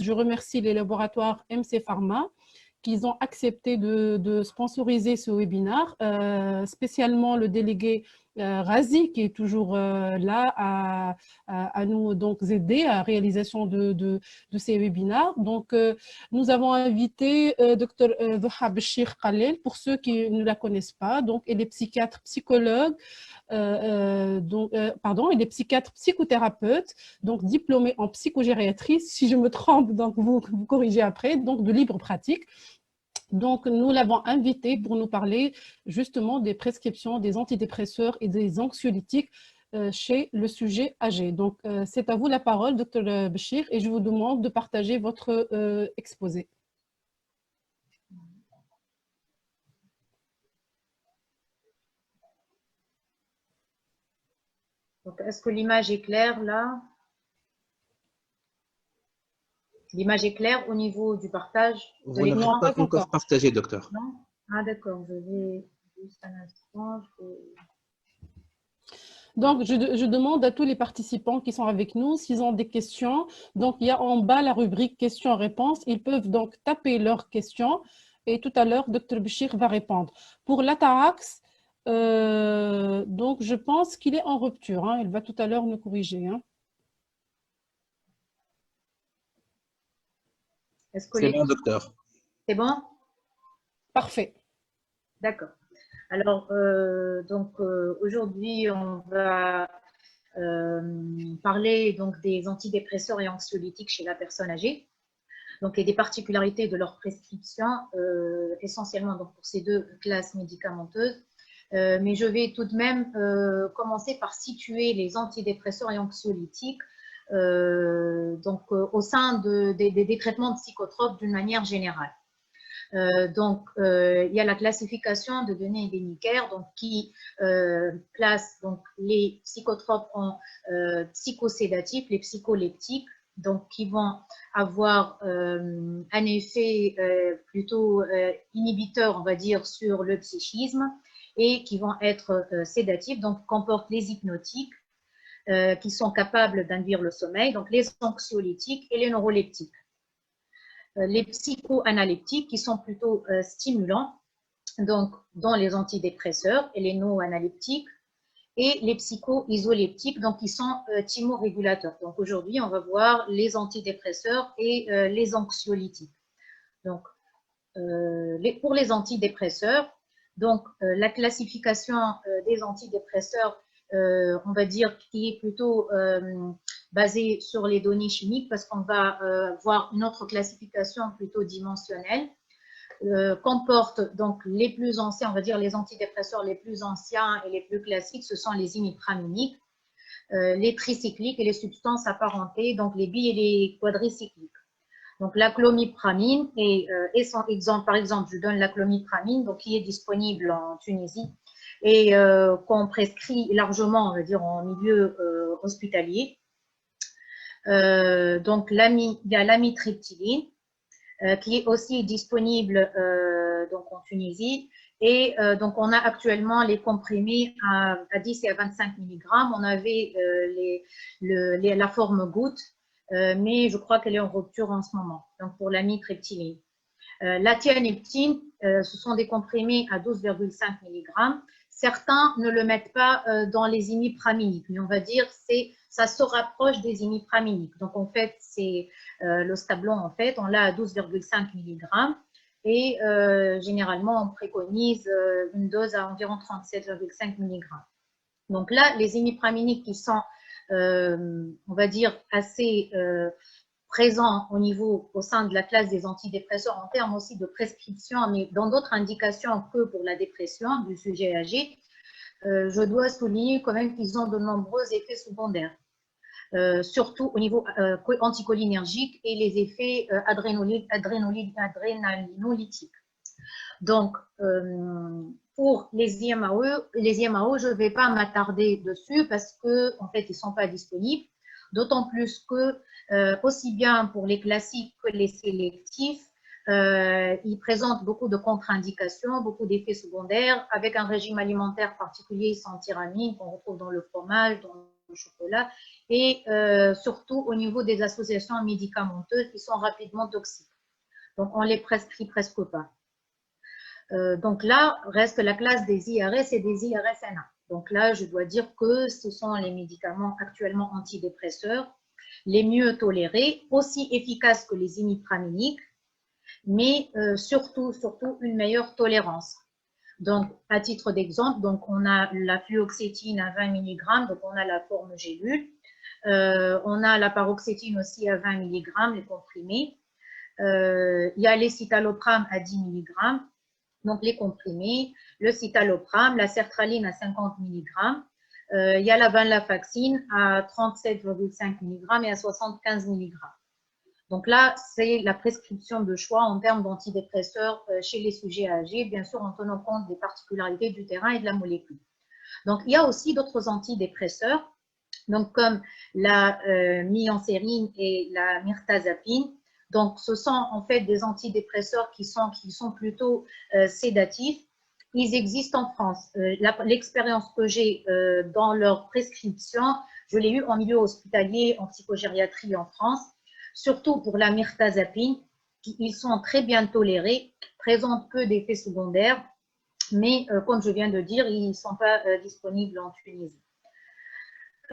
Je remercie les laboratoires MC Pharma qu'ils ont accepté de sponsoriser ce webinaire, spécialement le délégué Razi, qui est toujours là à nous donc aider à la réalisation de ces webinaires. Donc, nous avons invité Dr Dhuha Béchir Khalel, pour ceux qui ne la connaissent pas. Donc, elle est psychiatre, psychologue, elle est psychiatre, psychothérapeute, donc diplômée en psychogériatrie. Si je me trompe, donc vous corrigez après, donc de libre pratique. Donc, nous l'avons invité pour nous parler justement des prescriptions des antidépresseurs et des anxiolytiques chez le sujet âgé. Donc, c'est à vous la parole, Dr Béchir, et je vous demande de partager votre exposé. Est-ce que l'image est claire là? L'image est claire au niveau du partage de Vous n'avez pas encore partagé, docteur. Non? Ah d'accord, je vais juste un instant. Donc, je demande à tous les participants qui sont avec nous s'ils ont des questions. Donc, il y a en bas la rubrique questions-réponses. Ils peuvent donc taper leurs questions et tout à l'heure, Dr Béchir va répondre. Pour l'atarax, donc je pense qu'il est en rupture. Hein. Il va tout à l'heure nous corriger. Hein. C'est bon, docteur. C'est bon? Parfait. D'accord. Alors, aujourd'hui, on va parler donc des antidépresseurs et anxiolytiques chez la personne âgée, donc et des particularités de leur prescription, essentiellement donc pour ces deux classes médicamenteuses. Mais je vais tout de même commencer par situer les antidépresseurs et anxiolytiques au sein des traitements psychotropes d'une manière générale. Il y a la classification de données Benneker qui classe donc les psychotropes en psychosédatifs, les psycholeptiques, donc qui vont avoir un effet plutôt inhibiteur, on va dire, sur le psychisme, et qui vont être sédatifs, donc comportent les hypnotiques qui sont capables d'induire le sommeil, donc les anxiolytiques et les neuroleptiques. Les psychoanaleptiques qui sont plutôt stimulants, donc dans les antidépresseurs, et les non-analeptiques, et les psycho-isoleptiques, donc qui sont thymorégulateurs. Donc aujourd'hui, on va voir les antidépresseurs et les anxiolytiques. Donc, pour les antidépresseurs, donc la classification des antidépresseurs, on va dire, qui est plutôt basée sur les données chimiques, parce qu'on va voir une autre classification plutôt dimensionnelle, comporte donc les plus anciens, on va dire les antidépresseurs les plus anciens et les plus classiques, ce sont les imipraminiques, les tricycliques et les substances apparentées, donc les bi et les quadricycliques. Donc la clomipramine est son exemple, par exemple, je donne la clomipramine, donc qui est disponible en Tunisie et qu'on prescrit largement, on va dire, en milieu hospitalier. Donc il y a l'amitriptyline qui est aussi disponible donc en Tunisie. Et donc, on a actuellement les comprimés à 10 et à 25 mg. On avait la forme goutte, mais je crois qu'elle est en rupture en ce moment, donc pour l'amitriptyline. La thianeptine, ce sont des comprimés à 12,5 mg. Certains ne le mettent pas dans les imipraminiques, mais on va dire ça se rapproche des imipraminiques. Donc, en fait, c'est le stablon, en fait, on l'a à 12,5 mg. Et généralement, on préconise une dose à environ 37,5 mg. Donc là, les imipraminiques qui sont, on va dire, assez présents au sein de la classe des antidépresseurs en termes aussi de prescription, mais dans d'autres indications que pour la dépression du sujet âgé, je dois souligner quand même qu'ils ont de nombreux effets secondaires. Surtout au niveau anticholinergique et les effets adrénalinolytiques. Donc, pour les IMAO, je ne vais pas m'attarder dessus parce que en fait, ils ne sont pas disponibles. D'autant plus que, aussi bien pour les classiques que les sélectifs, ils présentent beaucoup de contre-indications, beaucoup d'effets secondaires, avec un régime alimentaire particulier sans tyramine qu'on retrouve dans le fromage, dans au chocolat, et surtout au niveau des associations médicamenteuses qui sont rapidement toxiques. Donc, on les prescrit presque pas. Donc là, reste la classe des IRS et des IRSNA. Donc là, je dois dire que ce sont les médicaments actuellement antidépresseurs les mieux tolérés, aussi efficaces que les imipraminiques, mais surtout une meilleure tolérance. Donc, à titre d'exemple, donc on a la fluoxétine à 20 mg, donc on a la forme gélule. On a la paroxétine aussi à 20 mg, les comprimés. Il y a les citalopram à 10 mg, donc les comprimés, le citalopram, la sertraline à 50 mg. Il y a la venlafaxine à 37,5 mg et à 75 mg. Donc là, c'est la prescription de choix en termes d'antidépresseurs chez les sujets âgés, bien sûr en tenant compte des particularités du terrain et de la molécule. Donc, il y a aussi d'autres antidépresseurs, donc comme la myoncérine et la mirtazapine. Donc, ce sont en fait des antidépresseurs qui sont plutôt sédatifs. Ils existent en France. L'expérience que j'ai dans leur prescription, je l'ai eue en milieu hospitalier, en psychogériatrie en France, surtout pour la mirtazapine. Ils sont très bien tolérés, présentent peu d'effets secondaires, mais comme je viens de dire, ils ne sont pas disponibles en Tunisie.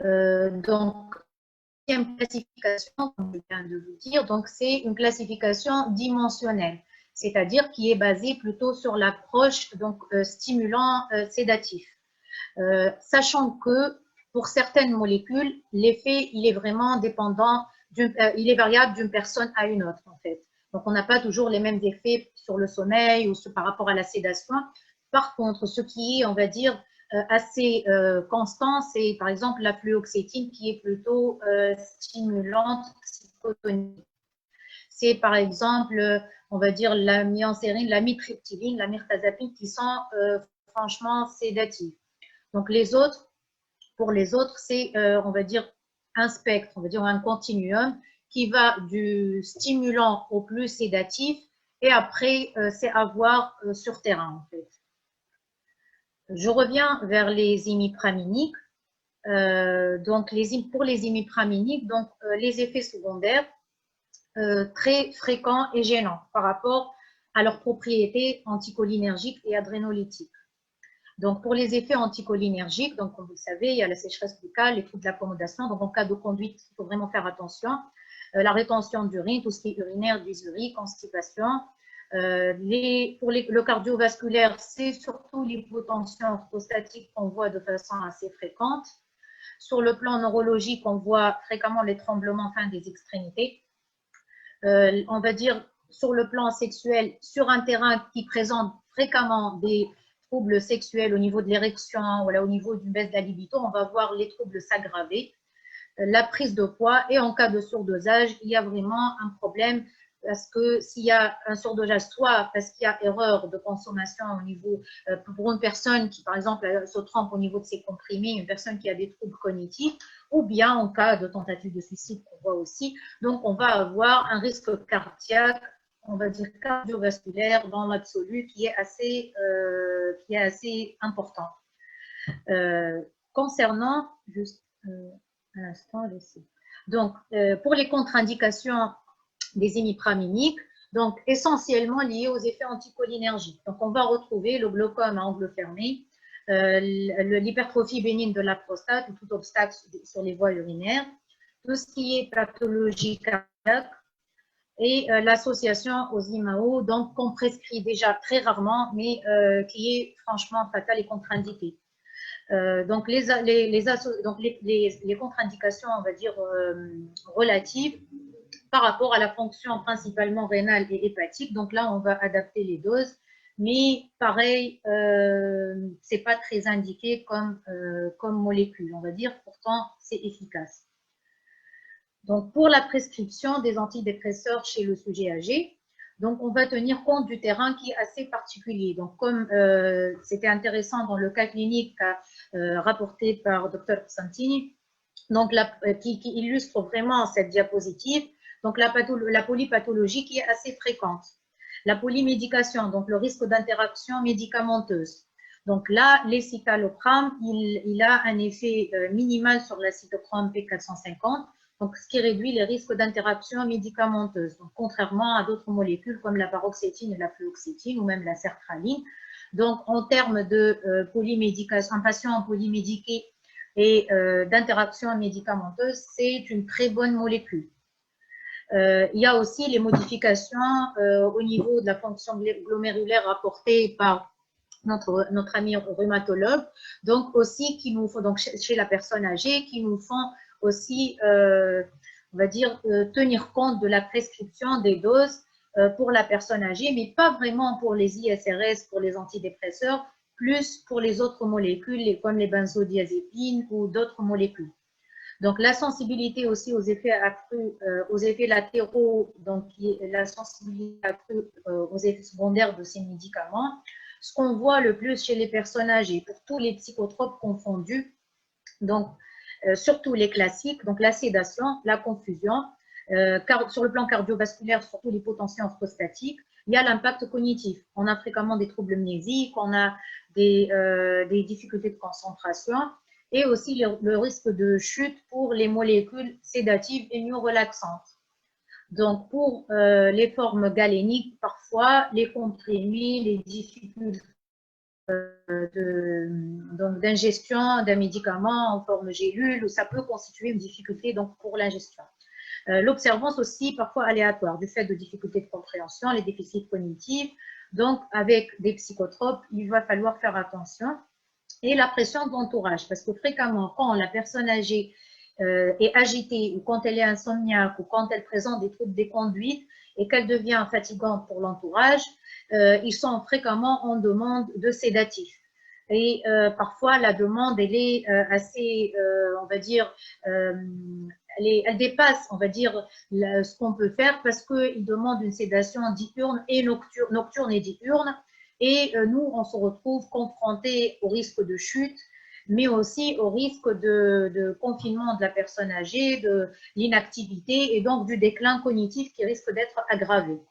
Donc, deuxième classification, comme je viens de vous dire, donc c'est une classification dimensionnelle, c'est-à-dire qui est basée plutôt sur l'approche donc stimulant sédatif, sachant que pour certaines molécules, l'effet il est vraiment dépendant, il est variable d'une personne à une autre en fait. Donc on n'a pas toujours les mêmes effets sur le sommeil ou par rapport à la sédation. Par contre, ce qui est, on va dire, assez constant, c'est par exemple la fluoxétine qui est plutôt stimulante psychotonique. C'est par exemple, on va dire, la myoncérine, la mitriptyline, la mirtazapine qui sont franchement sédatives. Donc les autres, pour les autres, c'est, on va dire, un spectre, on va dire un continuum qui va du stimulant au plus sédatif et après, c'est à voir sur terrain en fait. Je reviens vers les imipraminiques. Donc, pour les imipraminiques, donc, les effets secondaires très fréquents et gênants par rapport à leurs propriétés anticholinergiques et adrénolytiques. Donc, pour les effets anticholinergiques, donc, comme vous le savez, il y a la sécheresse buccale, les troubles d'accommodation. Donc, en cas de conduite, il faut vraiment faire attention. La rétention d'urine, tout ce qui est urinaire, dysurie, constipation. Pour le cardiovasculaire, c'est surtout l'hypotension orthostatique qu'on voit de façon assez fréquente. Sur le plan neurologique, on voit fréquemment les tremblements des extrémités. On va dire sur le plan sexuel, sur un terrain qui présente fréquemment des troubles sexuels au niveau de l'érection, voilà, au niveau d'une baisse de la libido, on va voir les troubles s'aggraver. La prise de poids et en cas de surdosage, il y a vraiment un problème parce que s'il y a un surdosage, soit parce qu'il y a erreur de consommation au niveau, pour une personne qui, par exemple, se trompe au niveau de ses comprimés, une personne qui a des troubles cognitifs, ou bien en cas de tentative de suicide qu'on voit aussi. Donc, on va avoir un risque cardiaque, on va dire cardiovasculaire dans l'absolu qui est assez important. Concernant, juste un instant, donc, pour les contre-indications des imipraminiques, donc essentiellement liées aux effets anticholinergiques. Donc, on va retrouver le glaucome à angle fermé, l'hypertrophie bénigne de la prostate ou tout obstacle sur les voies urinaires, tout ce qui est pathologie cardiaque et l'association aux IMAO, donc qu'on prescrit déjà très rarement, mais qui est franchement fatale et contre-indiquée. Donc, les contre-indications, on va dire, relatives par rapport à la fonction principalement rénale et hépatique. Donc là, on va adapter les doses. Mais pareil, c'est pas très indiqué comme molécule, on va dire. Pourtant, c'est efficace. Donc, pour la prescription des antidépresseurs chez le sujet âgé, donc on va tenir compte du terrain qui est assez particulier. Donc, comme c'était intéressant dans le cas clinique rapporté par Dr Santini, donc qui illustre vraiment cette diapositive. Donc, la polypathologie qui est assez fréquente. La polymédication, donc le risque d'interaction médicamenteuse. Donc là, l'escitalopram, il a un effet minimal sur la cytochrome P450, donc ce qui réduit les risques d'interaction médicamenteuse, donc, contrairement à d'autres molécules comme la paroxétine et la fluoxétine ou même la sertraline. Donc en termes de polymédication, un patient polymédiqué et d'interaction médicamenteuse, c'est une très bonne molécule. Il y a aussi les modifications au niveau de la fonction glomérulaire rapportée par notre ami rhumatologue, donc aussi qui nous font, donc chez la personne âgée, qui nous font aussi, on va dire, tenir compte de la prescription des doses pour la personne âgée, mais pas vraiment pour les ISRS, pour les antidépresseurs, plus pour les autres molécules, comme les benzodiazépines ou d'autres molécules. Donc, la sensibilité aussi aux effets accrus, aux effets latéraux, donc la sensibilité accrue aux effets secondaires de ces médicaments. Ce qu'on voit le plus chez les personnes âgées, pour tous les psychotropes confondus, donc surtout les classiques, donc la sédation, la confusion, sur le plan cardiovasculaire, surtout les potentiels prostatiques, il y a l'impact cognitif. On a fréquemment des troubles mnésiques, on a des difficultés de concentration et aussi le risque de chute pour les molécules sédatives et mieux-relaxantes. Donc, pour les formes galéniques, parfois, les comprimés, les difficultés d'ingestion d'un médicament en forme gélule, ça peut constituer une difficulté donc, pour l'ingestion. L'observance aussi parfois aléatoire du fait de difficultés de compréhension, les déficits cognitifs. Donc, avec des psychotropes, il va falloir faire attention. Et la pression de l'entourage, parce que fréquemment, quand la personne âgée est agitée ou quand elle est insomniaque ou quand elle présente des troubles des conduites et qu'elle devient fatigante pour l'entourage, ils sont fréquemment en demande de sédatifs. Et parfois, la demande, elle est assez, on va dire, elle dépasse, on va dire, ce qu'on peut faire parce qu'ils demandent une sédation diurne et nocturne et diurne. Et nous, on se retrouve confrontés au risque de chute, mais aussi au risque de confinement de la personne âgée, de l'inactivité et donc du déclin cognitif qui risque d'être aggravé.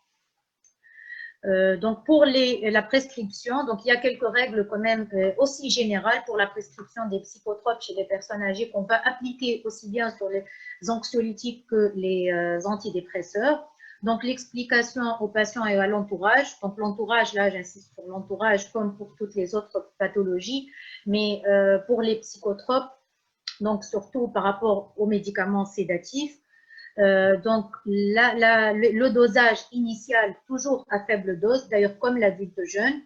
Donc pour la prescription, donc il y a quelques règles quand même aussi générales pour la prescription des psychotropes chez les personnes âgées qu'on va appliquer aussi bien sur les anxiolytiques que les antidépresseurs. Donc l'explication aux patients et à l'entourage. Donc l'entourage, là j'insiste sur l'entourage comme pour toutes les autres pathologies, mais pour les psychotropes, donc surtout par rapport aux médicaments sédatifs. Donc, le dosage initial, toujours à faible dose, d'ailleurs comme l'adulte jeune,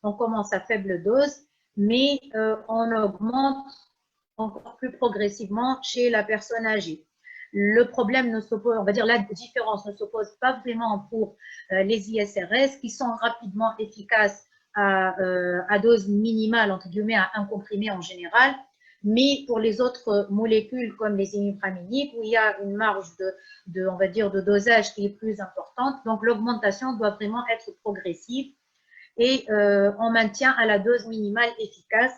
on commence à faible dose, mais on augmente encore plus progressivement chez la personne âgée. Le problème ne s'oppose, on va dire la différence ne s'oppose pas vraiment pour les ISRS qui sont rapidement efficaces à dose minimale, entre guillemets, à un comprimé en général. Mais pour les autres molécules comme les imipraminiques, où il y a une marge on va dire, de dosage qui est plus importante, donc l'augmentation doit vraiment être progressive et on maintient à la dose minimale efficace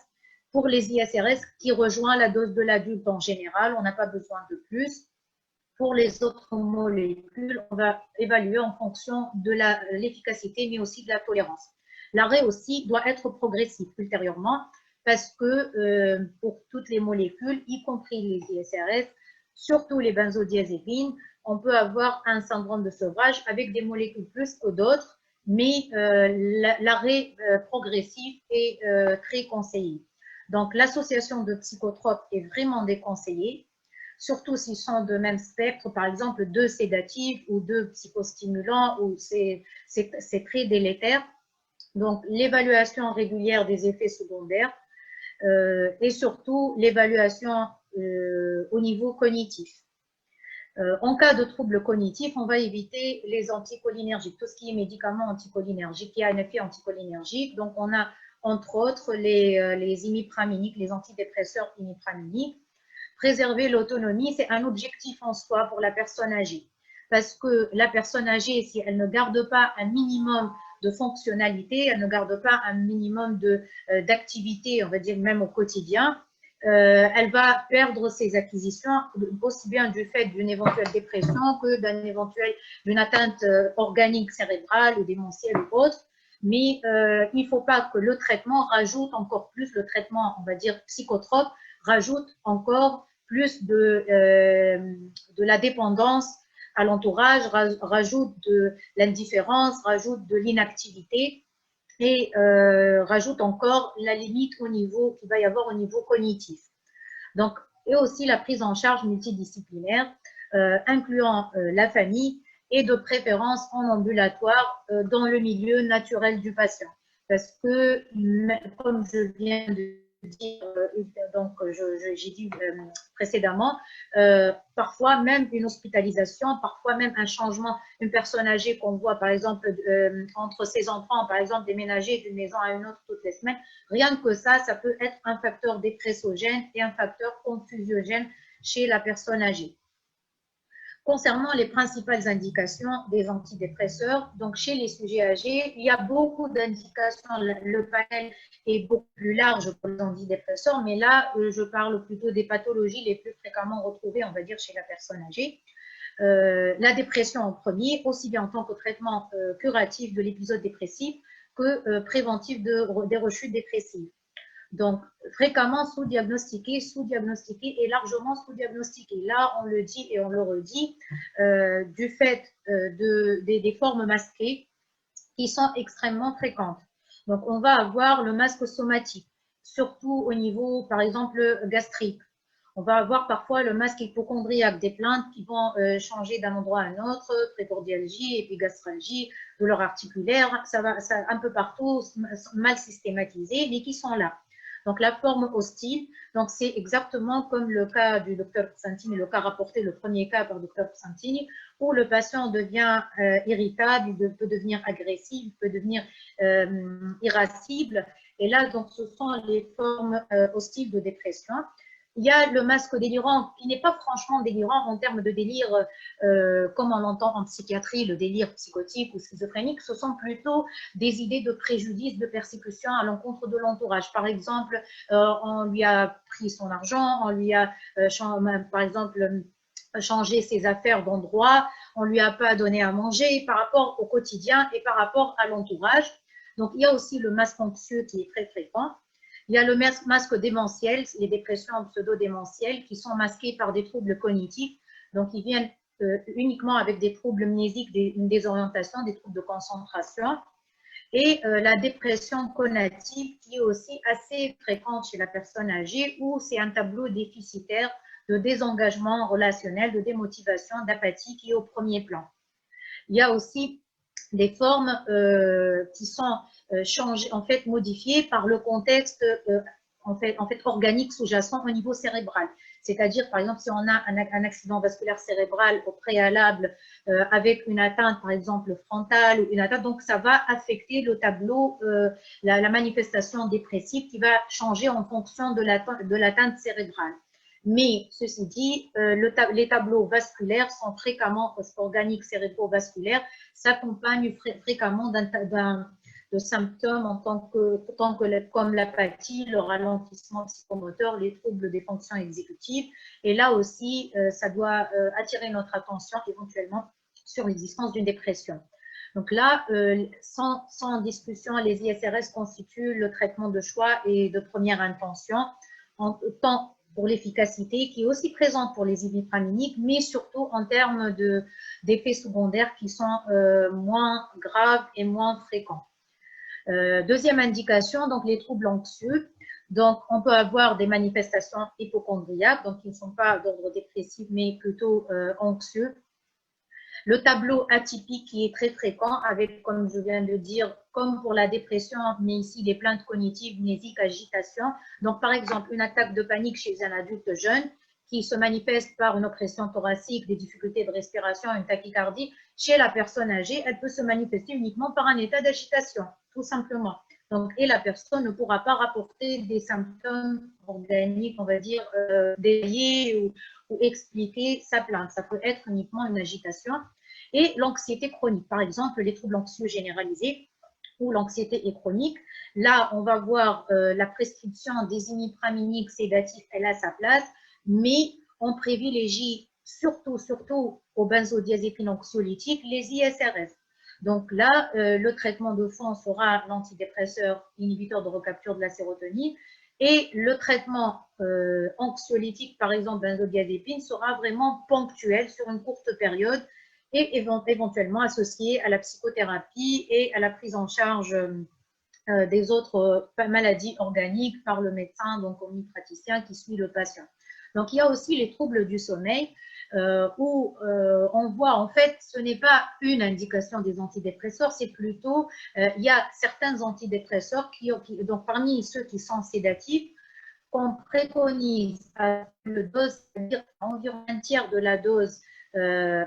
pour les ISRS qui rejoint la dose de l'adulte en général, on n'a pas besoin de plus. Pour les autres molécules, on va évaluer en fonction de l'efficacité, mais aussi de la tolérance. L'arrêt aussi doit être progressif ultérieurement, parce que pour toutes les molécules, y compris les ISRS, surtout les benzodiazépines, on peut avoir un syndrome de sevrage avec des molécules plus que d'autres, mais l'arrêt progressif est très conseillé. Donc, l'association de psychotropes est vraiment déconseillée, surtout s'ils sont de même spectre, par exemple 2 sédatifs ou 2 psychostimulants, où c'est très délétère. Donc, l'évaluation régulière des effets secondaires, et surtout l'évaluation au niveau cognitif. En cas de troubles cognitifs, on va éviter les anticholinergiques, tout ce qui est médicaments anticholinergiques, qui a un effet anticholinergique. Donc, on a entre autres les imipraminiques, les antidépresseurs imipraminiques. Préserver l'autonomie, c'est un objectif en soi pour la personne âgée. Parce que la personne âgée, si elle ne garde pas un minimum de fonctionnalité, elle ne garde pas un minimum d'activité, on va dire même au quotidien, elle va perdre ses acquisitions, aussi bien du fait d'une éventuelle dépression que d'une atteinte organique cérébrale ou démentielle ou autre. mais il ne faut pas que le traitement rajoute encore plus, le traitement, on va dire, psychotrope, rajoute encore plus de la dépendance à l'entourage, rajoute de l'indifférence, rajoute de l'inactivité et rajoute encore la limite au niveau qu'il va y avoir au niveau cognitif. Donc, et aussi la prise en charge multidisciplinaire, incluant la famille et de préférence en ambulatoire dans le milieu naturel du patient. Parce que, comme je viens de dire, donc j'ai dit précédemment, parfois même une hospitalisation, parfois même un changement, une personne âgée qu'on voit par exemple entre ses enfants, par exemple déménager d'une maison à une autre toutes les semaines, rien que ça peut être un facteur dépressogène et un facteur confusiogène chez la personne âgée. Concernant les principales indications des antidépresseurs, donc chez les sujets âgés, il y a beaucoup d'indications. Le panel est beaucoup plus large pour les antidépresseurs, mais là, je parle plutôt des pathologies les plus fréquemment retrouvées, on va dire, chez la personne âgée. La dépression en premier, aussi bien en tant que traitement curatif de l'épisode dépressif que préventif des rechutes dépressives. Donc, fréquemment sous-diagnostiqué et largement sous-diagnostiqué. Là, on le dit et on le redit, du fait des formes masquées qui sont extrêmement fréquentes. Donc, on va avoir le masque somatique, surtout au niveau, par exemple, gastrique. On va avoir parfois le masque hypocondriaque, des plaintes qui vont changer d'un endroit à un autre, précordialgie, épigastralgie, douleur articulaire, ça un peu partout, mal systématisé, mais qui sont là. Donc, la forme hostile, donc c'est exactement comme le cas du docteur Santini, le cas rapporté, le premier cas par le docteur Santini, où le patient devient irritable, il peut devenir agressif, il peut devenir irascible. Et là, donc, ce sont les formes hostiles de dépression. Il y a le masque délirant qui n'est pas franchement délirant en termes de délire comme on l'entend en psychiatrie, le délire psychotique ou schizophrénique. Ce sont plutôt des idées de préjudice, de persécution à l'encontre de l'entourage. Par exemple, on lui a pris son argent, on lui a, par exemple, changé ses affaires d'endroit, on lui a pas donné à manger par rapport au quotidien et par rapport à l'entourage. Donc, il y a aussi le masque anxieux qui est très fréquent. Il y a le masque démentiel, les dépressions pseudo-démentielles qui sont masquées par des troubles cognitifs. Donc, ils viennent uniquement avec des troubles mnésiques, une désorientation, des troubles de concentration. Et la dépression conative qui est aussi assez fréquente chez la personne âgée où c'est un tableau déficitaire de désengagement relationnel, de démotivation, d'apathie qui est au premier plan. Il y a aussi des formes qui sont changées, en fait modifiées par le contexte en fait organique sous-jacent au niveau cérébral. C'est-à-dire, par exemple, si on a un accident vasculaire cérébral au préalable avec une atteinte, par exemple, frontale ou une atteinte, donc ça va affecter le tableau, la manifestation dépressive qui va changer en fonction de l'atteinte cérébrale. Mais, ceci dit, les tableaux vasculaires sont fréquemment, organiques cérébrovasculaires, s'accompagnent fréquemment de symptômes en comme l'apathie, le ralentissement psychomoteur, les troubles des fonctions exécutives. Et là aussi, ça doit attirer notre attention éventuellement sur l'existence d'une dépression. Donc là, sans discussion, les ISRS constituent le traitement de choix et de première intention, tant pour l'efficacité qui est aussi présente pour les ibipraminiques, mais surtout en termes d'effets secondaires qui sont moins graves et moins fréquents. Deuxième indication, donc les troubles anxieux. Donc, on peut avoir des manifestations hypocondriaques, donc qui ne sont pas d'ordre dépressif, mais plutôt anxieux. Le tableau atypique qui est très fréquent avec, comme je viens de dire, comme pour la dépression, mais ici les plaintes cognitives, mnésiques, agitation. Donc, par exemple, une attaque de panique chez un adulte jeune qui se manifeste par une oppression thoracique, des difficultés de respiration, une tachycardie. Chez la personne âgée, elle peut se manifester uniquement par un état d'agitation, tout simplement. Donc, et la personne ne pourra pas rapporter des symptômes organiques, on va dire, déliés ou expliquer sa plainte. Ça peut être uniquement une agitation. Et l'anxiété chronique, par exemple, les troubles anxieux généralisés où l'anxiété est chronique. Là, on va voir la prescription des imipraminiques sédatifs, elle a sa place, mais on privilégie surtout aux benzodiazépines anxiolytiques, les ISRS. Donc là, le traitement de fond sera l'antidépresseur inhibiteur de recapture de la sérotonine et le traitement anxiolytique, par exemple benzodiazépine, sera vraiment ponctuel sur une courte période et éventuellement associé à la psychothérapie et à la prise en charge des autres maladies organiques par le médecin, donc omnipraticien qui suit le patient. Donc il y a aussi les troubles du sommeil où on voit en fait ce n'est pas une indication des antidépresseurs, c'est plutôt il y a certains antidépresseurs donc parmi ceux qui sont sédatifs qu'on préconise à la dose, c'est-à-dire environ un tiers de la dose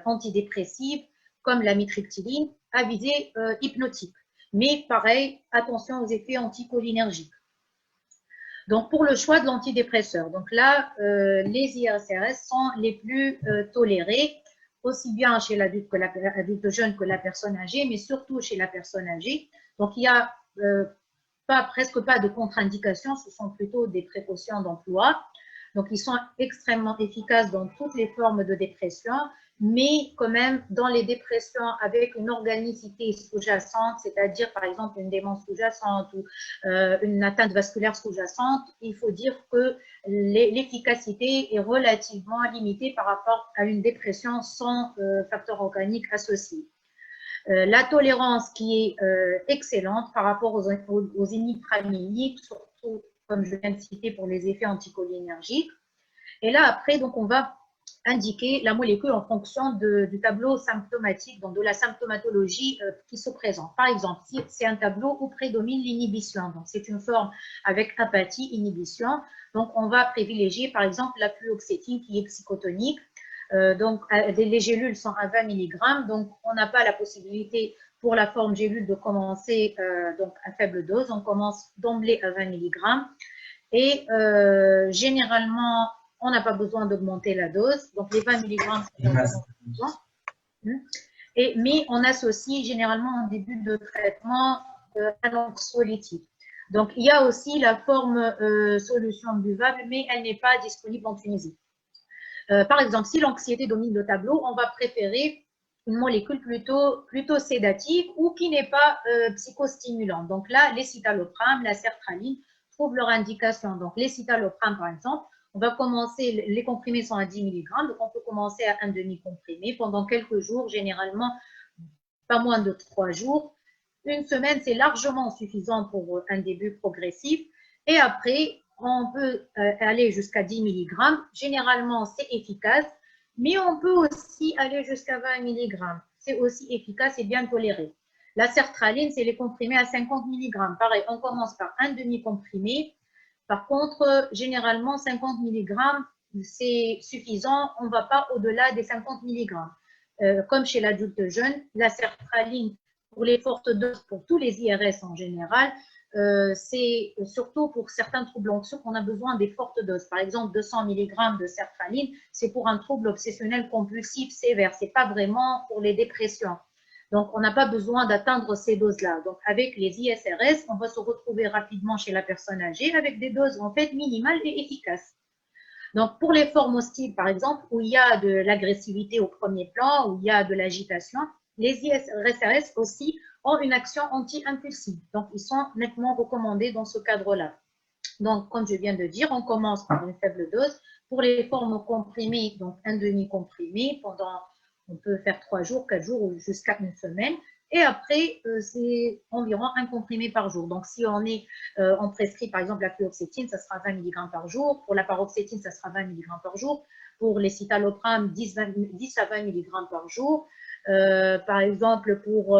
antidépressive, comme la mitriptyline, à visée hypnotique. Mais pareil, attention aux effets anticholinergiques. Donc, pour le choix de l'antidépresseur, donc là, les IRSRS sont les plus tolérés, aussi bien chez l'adulte jeune que la personne âgée, mais surtout chez la personne âgée. Donc, il n'y a presque pas de contre-indications, ce sont plutôt des précautions d'emploi. Donc, ils sont extrêmement efficaces dans toutes les formes de dépression, mais quand même dans les dépressions avec une organicité sous-jacente, c'est-à-dire par exemple une démence sous-jacente ou une atteinte vasculaire sous-jacente, il faut dire que l'efficacité est relativement limitée par rapport à une dépression sans facteur organique associé. La tolérance qui est excellente par rapport aux imipraminiques, surtout comme je viens de citer pour les effets anticholinergiques. Et là, après, donc, on va indiquer la molécule en fonction du tableau symptomatique, donc de la symptomatologie qui se présente. Par exemple, si c'est un tableau où prédomine l'inhibition, donc c'est une forme avec apathie, inhibition, donc on va privilégier par exemple la fluoxétine qui est psychotonique. Donc les gélules sont à 20 mg, donc on n'a pas la possibilité pour la forme gélule de commencer donc à faible dose, on commence d'emblée à 20 mg et généralement on n'a pas besoin d'augmenter la dose, donc les 20 mg mais on associe généralement en début de traitement à l'anxiolytique. Donc il y a aussi la forme solution buvable, mais elle n'est pas disponible en Tunisie. Par exemple, si l'anxiété domine le tableau, on va préférer une molécule plutôt sédative ou qui n'est pas psychostimulante. Donc là, les citalopram, la sertraline trouvent leur indication. Donc les citalopram, par exemple, on va commencer, les comprimés sont à 10 mg, donc on peut commencer à un demi-comprimé pendant quelques jours, généralement pas moins de 3 jours. Une semaine, c'est largement suffisant pour un début progressif. Et après, on peut aller jusqu'à 10 mg. Généralement, c'est efficace, mais on peut aussi aller jusqu'à 20 mg. C'est aussi efficace et bien toléré. La sertraline, c'est les comprimés à 50 mg. Pareil, on commence par un demi-comprimé. Par contre, généralement, 50 mg, c'est suffisant. On ne va pas au-delà des 50 mg. Comme chez l'adulte jeune, la sertraline, pour les fortes doses, pour tous les IRS en général, c'est surtout pour certains troubles anxieux qu'on a besoin des fortes doses. Par exemple, 200 mg de sertraline, c'est pour un trouble obsessionnel compulsif sévère. Ce n'est pas vraiment pour les dépressions. Donc, on n'a pas besoin d'atteindre ces doses-là. Donc, avec les ISRS, on va se retrouver rapidement chez la personne âgée avec des doses en fait minimales et efficaces. Donc, pour les formes hostiles, par exemple, où il y a de l'agressivité au premier plan, où il y a de l'agitation, les ISRS aussi ont une action anti-impulsive. Donc, ils sont nettement recommandés dans ce cadre-là. Donc, comme je viens de dire, on commence par une faible dose. Pour les formes comprimées, donc un demi-comprimé, on peut faire 3 jours, 4 jours ou jusqu'à une semaine. Et après, c'est environ un comprimé par jour. Donc, si on prescrit par exemple la fluoxétine, ça sera 20 mg par jour. Pour la paroxétine, ça sera 20 mg par jour. Pour les citalopram, 10 à 20 mg par jour. Par exemple, pour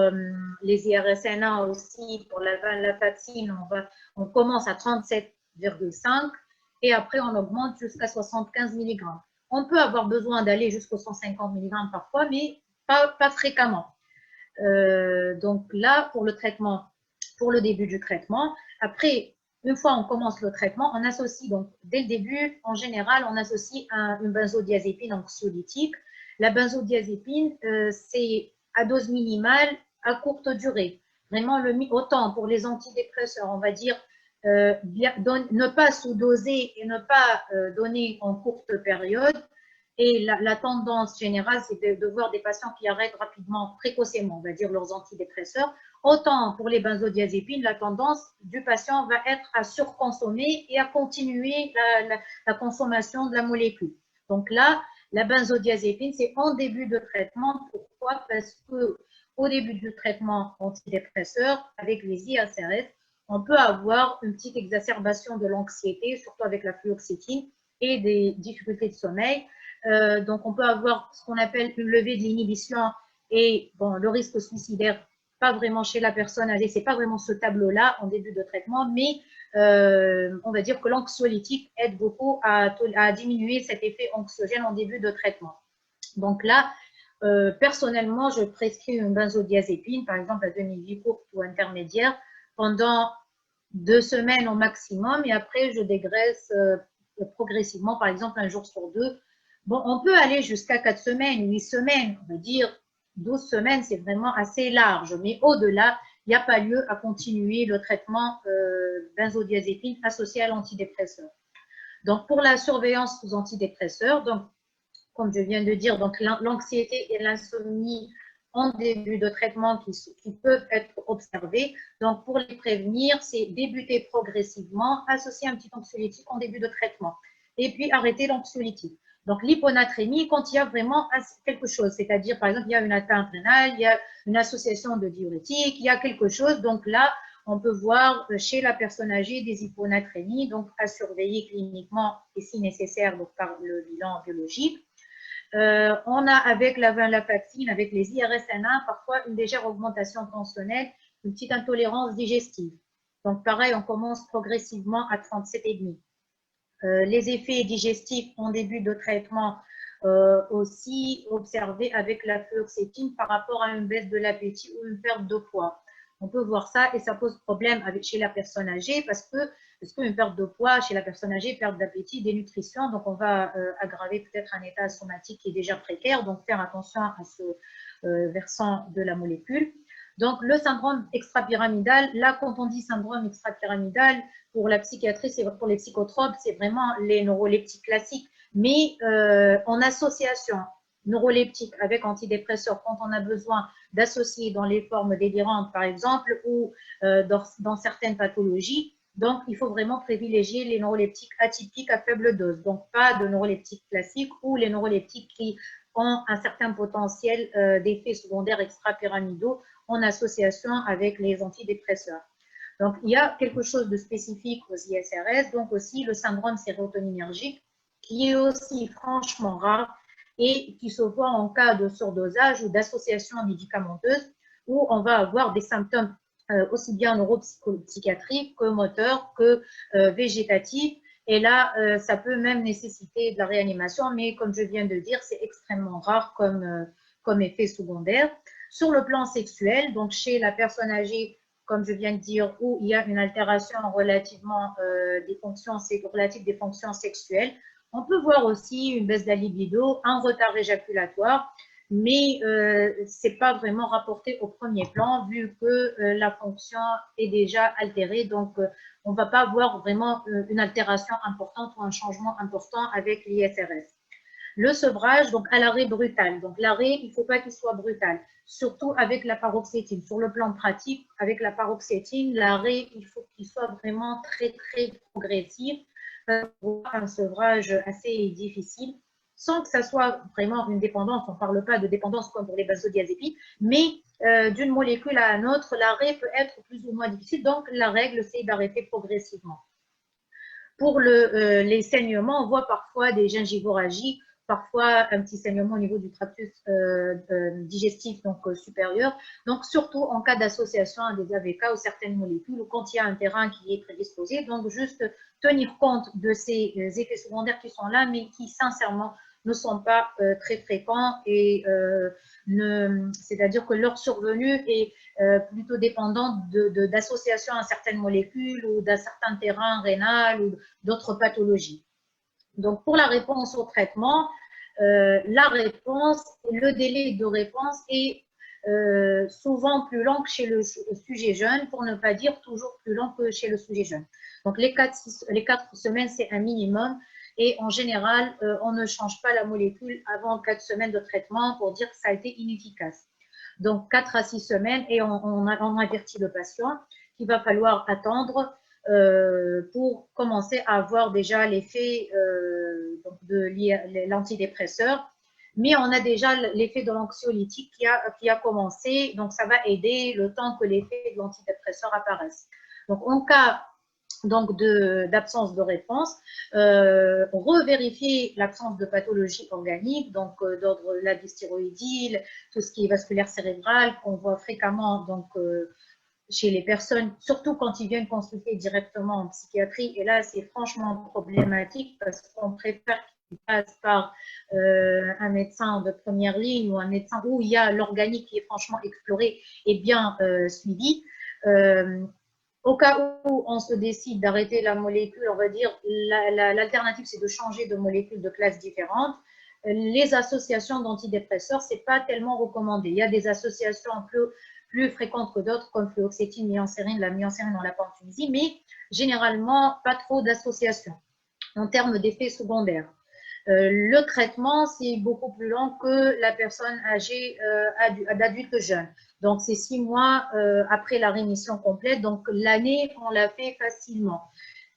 les IRSNA aussi, pour la venlafaxine, on commence à 37,5 et après on augmente jusqu'à 75 mg. On peut avoir besoin d'aller jusqu'aux 150 mg parfois, mais pas fréquemment. Donc là, pour le traitement, pour le début du traitement, après, une fois on commence le traitement, on associe donc dès le début, en général, on associe une benzodiazépine anxiolytique. La benzodiazépine, c'est à dose minimale, à courte durée. Vraiment, autant pour les antidépresseurs, on va dire, ne pas sous-doser et ne pas donner en courte période. Et la tendance générale, c'est de voir des patients qui arrêtent rapidement, précocement, on va dire, leurs antidépresseurs. Autant pour les benzodiazépines, la tendance du patient va être à surconsommer et à continuer la consommation de la molécule. Donc là, la benzodiazépine, c'est en début de traitement. Pourquoi? Parce qu'au début du traitement antidépresseur, avec les IACRS, on peut avoir une petite exacerbation de l'anxiété, surtout avec la fluoxétine, et des difficultés de sommeil. Donc, on peut avoir ce qu'on appelle une levée de l'inhibition et bon, le risque suicidaire, pas vraiment chez la personne âgée, c'est pas vraiment ce tableau-là en début de traitement, mais on va dire que l'anxiolytique aide beaucoup à diminuer cet effet anxiogène en début de traitement. Donc là, personnellement, je prescris une benzodiazépine, par exemple à demi-vie courte ou intermédiaire, pendant 2 semaines au maximum, et après, je dégraisse progressivement, par exemple un jour sur 2. Bon, on peut aller jusqu'à 4 semaines, 8 semaines, on veut dire 12 semaines, c'est vraiment assez large, mais au-delà, il n'y a pas lieu à continuer le traitement benzodiazépine associé à l'antidépresseur. Donc, pour la surveillance sous antidépresseurs, donc, comme je viens de dire, donc l'anxiété et l'insomnie en début de traitement qui peuvent être observés. Donc, pour les prévenir, c'est débuter progressivement, associer un petit anxiolytique en début de traitement et puis arrêter l'anxiolytique. Donc, l'hyponatrémie, quand il y a vraiment quelque chose, c'est-à-dire, par exemple, il y a une atteinte rénale, il y a une association de diurétiques, il y a quelque chose, donc là, on peut voir chez la personne âgée des hyponatrémies, donc à surveiller cliniquement et si nécessaire donc par le bilan biologique. On a avec la venlafaxine, avec les IRSNA, parfois une légère augmentation tensionnelle, une petite intolérance digestive. Donc pareil, on commence progressivement à 37,5. Les effets digestifs en début de traitement aussi observés avec la fluoxétine par rapport à une baisse de l'appétit ou une perte de poids. On peut voir ça et ça pose problème chez la personne âgée parce qu'une perte de poids chez la personne âgée, perte d'appétit, dénutrition, donc on va aggraver peut-être un état somatique qui est déjà précaire, donc faire attention à ce versant de la molécule. Donc le syndrome extrapyramidal, là quand on dit syndrome extrapyramidal, pour la psychiatrie, c'est pour les psychotropes, c'est vraiment les neuroleptiques classiques, mais en association neuroleptique avec antidépresseurs, quand on a besoin d'associer dans les formes délirantes, par exemple, ou dans certaines pathologies. Donc, il faut vraiment privilégier les neuroleptiques atypiques à faible dose. Donc, pas de neuroleptiques classiques ou les neuroleptiques qui ont un certain potentiel d'effets secondaires extrapyramidaux en association avec les antidépresseurs. Donc, il y a quelque chose de spécifique aux ISRS, donc aussi le syndrome sérotoninergique, qui est aussi franchement rare et qui se voit en cas de surdosage ou d'association médicamenteuse, où on va avoir des symptômes aussi bien neuropsychiatriques que moteurs que végétatifs. Et là, ça peut même nécessiter de la réanimation, mais comme je viens de dire, c'est extrêmement rare comme effet secondaire. Sur le plan sexuel, donc chez la personne âgée, comme je viens de dire, où il y a une altération relativement des fonctions sexuelles, on peut voir aussi une baisse de la libido, un retard éjaculatoire, mais ce n'est pas vraiment rapporté au premier plan vu que la fonction est déjà altérée. Donc, on ne va pas avoir vraiment une altération importante ou un changement important avec l'ISRS. Le sevrage, donc à l'arrêt brutal. Donc, l'arrêt, il ne faut pas qu'il soit brutal, surtout avec la paroxétine. Sur le plan pratique, avec la paroxétine, l'arrêt, il faut qu'il soit vraiment très, très progressif. Un sevrage assez difficile, sans que ça soit vraiment une dépendance. On ne parle pas de dépendance comme pour les benzodiazépines, mais d'une molécule à une autre, l'arrêt peut être plus ou moins difficile. Donc, la règle, c'est d'arrêter progressivement. Pour les saignements, on voit parfois des gingivorragies, parfois un petit saignement au niveau du tractus digestif donc supérieur. Donc, surtout en cas d'association à des AVK ou certaines molécules ou quand il y a un terrain qui est prédisposé. Donc, juste tenir compte de ces effets secondaires qui sont là, mais qui, sincèrement, ne sont pas très fréquents et c'est-à-dire que leur survenue est plutôt dépendante d'association à certaines molécules ou d'un certain terrain rénal ou d'autres pathologies. Donc, pour la réponse au traitement, le délai de réponse est souvent plus long que chez le sujet jeune, pour ne pas dire toujours plus long que chez le sujet jeune. Donc, les 4 semaines, c'est un minimum. Et en général, on ne change pas la molécule avant 4 semaines de traitement pour dire que ça a été inefficace. Donc, 4 à 6 semaines et on avertit le patient qu'il va falloir attendre pour commencer à avoir déjà l'effet de l'antidépresseur. Mais on a déjà l'effet de l'anxiolytique qui a commencé, donc ça va aider le temps que l'effet de l'antidépresseur apparaisse. Donc, en cas d'absence de réponse, revérifier l'absence de pathologie organique, donc d'ordre la dysthyroïdie, tout ce qui est vasculaire cérébral, qu'on voit fréquemment chez les personnes, surtout quand ils viennent consulter directement en psychiatrie. Et là, c'est franchement problématique parce qu'on préfère qu'ils passent par un médecin de première ligne ou un médecin où il y a l'organique qui est franchement exploré et bien suivi. Au cas où on se décide d'arrêter la molécule, on va dire l'alternative, c'est de changer de molécule de classe différente. Les associations d'antidépresseurs, ce n'est pas tellement recommandé. Il y a des associations plus fréquentes que d'autres, comme fluoxétine, myocérine. La myocérine, on l'a pas en Tunisie, mais généralement, pas trop d'associations en termes d'effets secondaires. Le traitement, c'est beaucoup plus long que la personne âgée d'adulte jeune. Donc, c'est 6 mois après la rémission complète. Donc, l'année, on l'a fait facilement.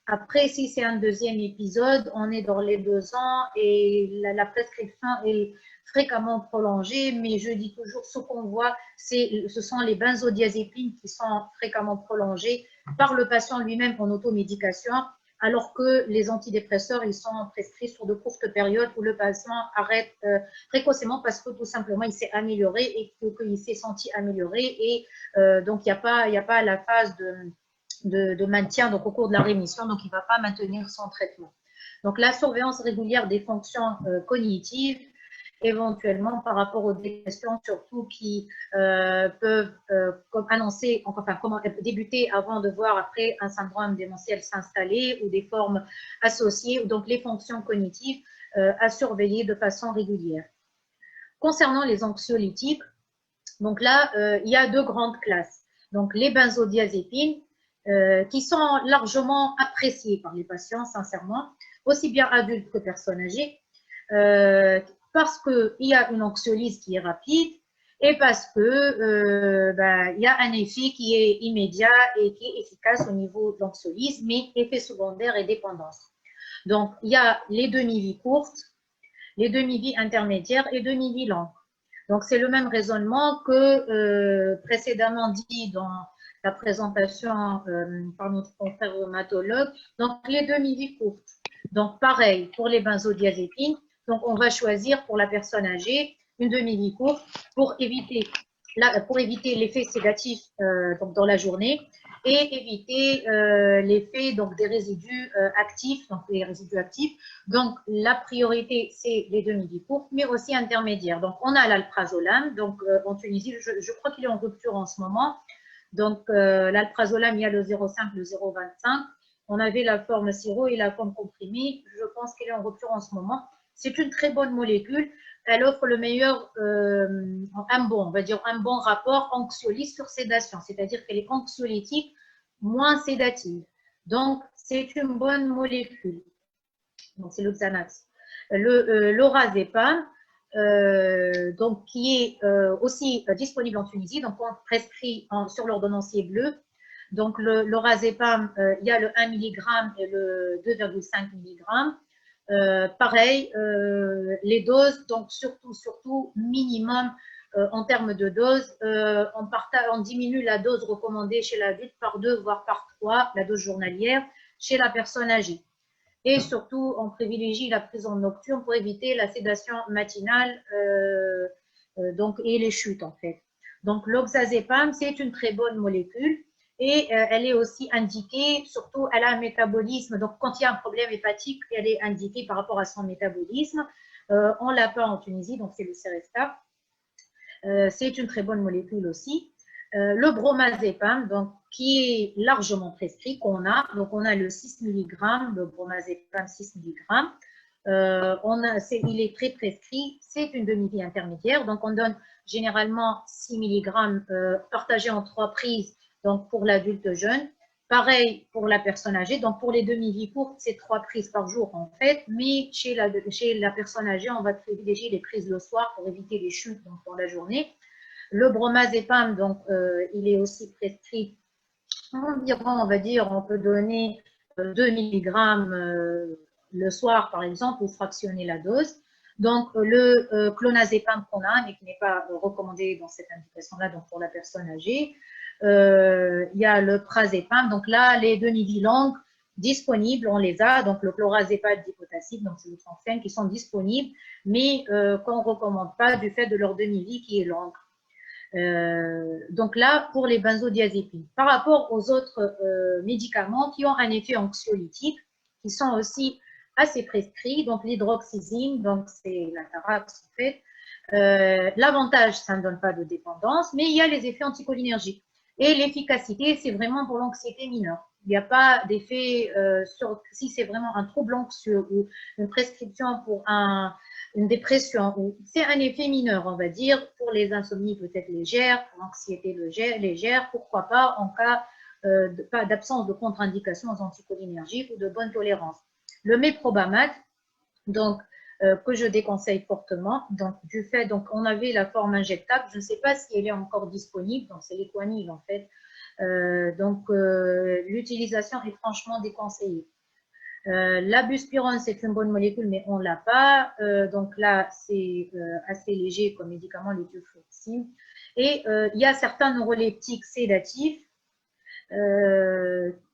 Après, si c'est un deuxième épisode, on est dans les 2 ans et la prescription est fréquemment prolongée. Mais je dis toujours, ce qu'on voit, ce sont les benzodiazépines qui sont fréquemment prolongées par le patient lui-même en automédication, alors que les antidépresseurs, ils sont prescrits sur de courtes périodes où le patient arrête précocement parce que tout simplement, il s'est amélioré et qu'il s'est senti amélioré. Et donc, il n'y a pas la phase de maintien donc, au cours de la rémission, donc il ne va pas maintenir son traitement. Donc, la surveillance régulière des fonctions cognitives, éventuellement par rapport aux dépressions, surtout qui peuvent annoncer, comment débuter avant de voir après un syndrome démentiel s'installer ou des formes associées, donc les fonctions cognitives à surveiller de façon régulière. Concernant les anxiolytiques, donc là, il y a 2 grandes classes. Donc, les benzodiazépines, qui sont largement appréciées par les patients, sincèrement, aussi bien adultes que personnes âgées, parce qu'il y a une anxiolyse qui est rapide et parce que il y a un effet qui est immédiat et qui est efficace au niveau de l'anxiolyse, mais effet secondaire et dépendance. Donc, il y a les demi-vies courtes, les demi-vies intermédiaires et demi-vies longues. Donc, c'est le même raisonnement que précédemment dit dans la présentation par notre confrère rhumatologue. Donc, les demi-vies courtes. Donc, pareil pour les benzodiazépines. Donc, on va choisir pour la personne âgée une demi-vie courte pour éviter l'effet sédatif donc dans la journée et éviter l'effet des résidus actifs, donc les résidus actifs. Donc, la priorité, c'est les demi-vies courtes, mais aussi intermédiaires. Donc, on a l'alprazolam. Donc, en Tunisie, je crois qu'il est en rupture en ce moment. Donc, l'alprazolam, il y a le 0,5, le 0,25. On avait la forme sirop et la forme comprimée. Je pense qu'elle est en rupture en ce moment. C'est une très bonne molécule. Elle offre le meilleur, on va dire un bon rapport anxiolyse sur sédation, c'est-à-dire qu'elle est anxiolytique, moins sédative. Donc, c'est une bonne molécule. Donc, c'est le Xanax. L'orazépam, donc qui est aussi disponible en Tunisie, donc on prescrit sur l'ordonnancier bleu. Donc, l'orazépam, il y a le 1 mg et le 2,5 mg. Pareil, les doses, donc surtout minimum en termes de dose, on diminue la dose recommandée chez l'adulte par 2 voire par 3, la dose journalière, chez la personne âgée. Et surtout, on privilégie la prise en nocturne pour éviter la sédation matinale et les chutes en fait. Donc l'oxazépam, c'est une très bonne molécule. Et elle est aussi indiquée, surtout elle a un métabolisme, donc quand il y a un problème hépatique, elle est indiquée par rapport à son métabolisme. On l'a pas en Tunisie, donc c'est le Seresca. C'est une très bonne molécule aussi. Le bromazépam, donc, qui est largement prescrit, qu'on a. Donc on a le 6 mg, le bromazépam 6 mg. Il est très prescrit, c'est une demi-vie intermédiaire, donc on donne généralement 6 mg partagé en 3 prises. Donc, pour l'adulte jeune, Pareil pour la personne âgée. Donc, pour les demi-vies courtes, c'est 3 prises par jour en fait. Mais chez la personne âgée, on va privilégier les prises le soir pour éviter les chutes donc, dans la journée. Le bromazépam, donc, il est aussi prescrit environ, on va dire, on peut donner 2 mg le soir, par exemple, ou fractionner la dose. Donc, le clonazépam qu'on a, mais qui n'est pas recommandé dans cette indication-là, donc pour la personne âgée. Il y a le prazépam. Donc là, les demi-vies longues disponibles, on les a. Donc, le chlorazépate dipotassique, donc c'est le transfert, qui sont disponibles, mais qu'on ne recommande pas du fait de leur demi-vie qui est longue. Donc là, pour les benzodiazépines. Par rapport aux autres médicaments qui ont un effet anxiolytique, qui sont aussi assez prescrits, donc l'hydroxyzine, donc c'est la Tarax en fait. L'avantage, ça ne donne pas de dépendance, mais il y a les effets anticholinergiques. Et l'efficacité, c'est vraiment pour l'anxiété mineure. Il n'y a pas d'effet si c'est vraiment un trouble anxieux ou une prescription pour une dépression, ou c'est un effet mineur, on va dire, pour les insomnies peut-être légères, pour l'anxiété légère, pourquoi pas en cas d'absence de contre-indication aux anticholinergiques ou de bonne tolérance. Le méprobamat, donc, que je déconseille fortement, donc du fait, donc on avait la forme injectable, je ne sais pas si elle est encore disponible, donc c'est l'Equanil en fait, l'utilisation est franchement déconseillée. La buspirone, c'est une bonne molécule, mais on ne l'a pas. Donc là, c'est assez léger comme médicament, les dufloxime. Et il y a certains neuroleptiques sédatifs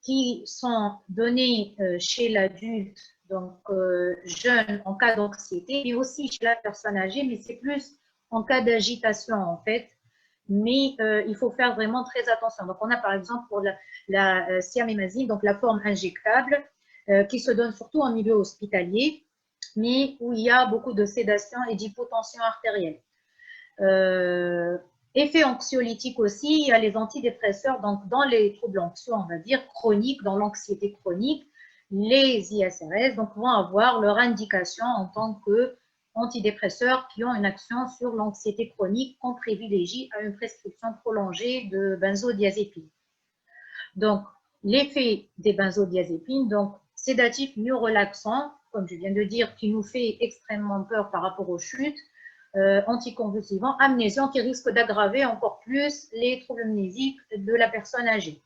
qui sont donnés chez l'adulte, donc jeune, en cas d'anxiété, mais aussi chez la personne âgée, mais c'est plus en cas d'agitation, en fait. Mais il faut faire vraiment très attention. Donc, on a par exemple pour la siamémazine, donc la forme injectable, qui se donne surtout en milieu hospitalier, mais où il y a beaucoup de sédation et d'hypotension artérielle. Effet anxiolytique aussi, il y a les antidépresseurs, donc dans les troubles anxieux, on va dire, chroniques, dans l'anxiété chronique, les ISRS donc, vont avoir leur indication en tant que antidépresseurs qui ont une action sur l'anxiété chronique qu'on privilégie à une prescription prolongée de benzodiazépines. Donc, l'effet des benzodiazépines, donc sédatif mieux relaxant, comme je viens de dire, qui nous fait extrêmement peur par rapport aux chutes, anticonvulsivant, amnésiant, qui risque d'aggraver encore plus les troubles amnésiques de la personne âgée.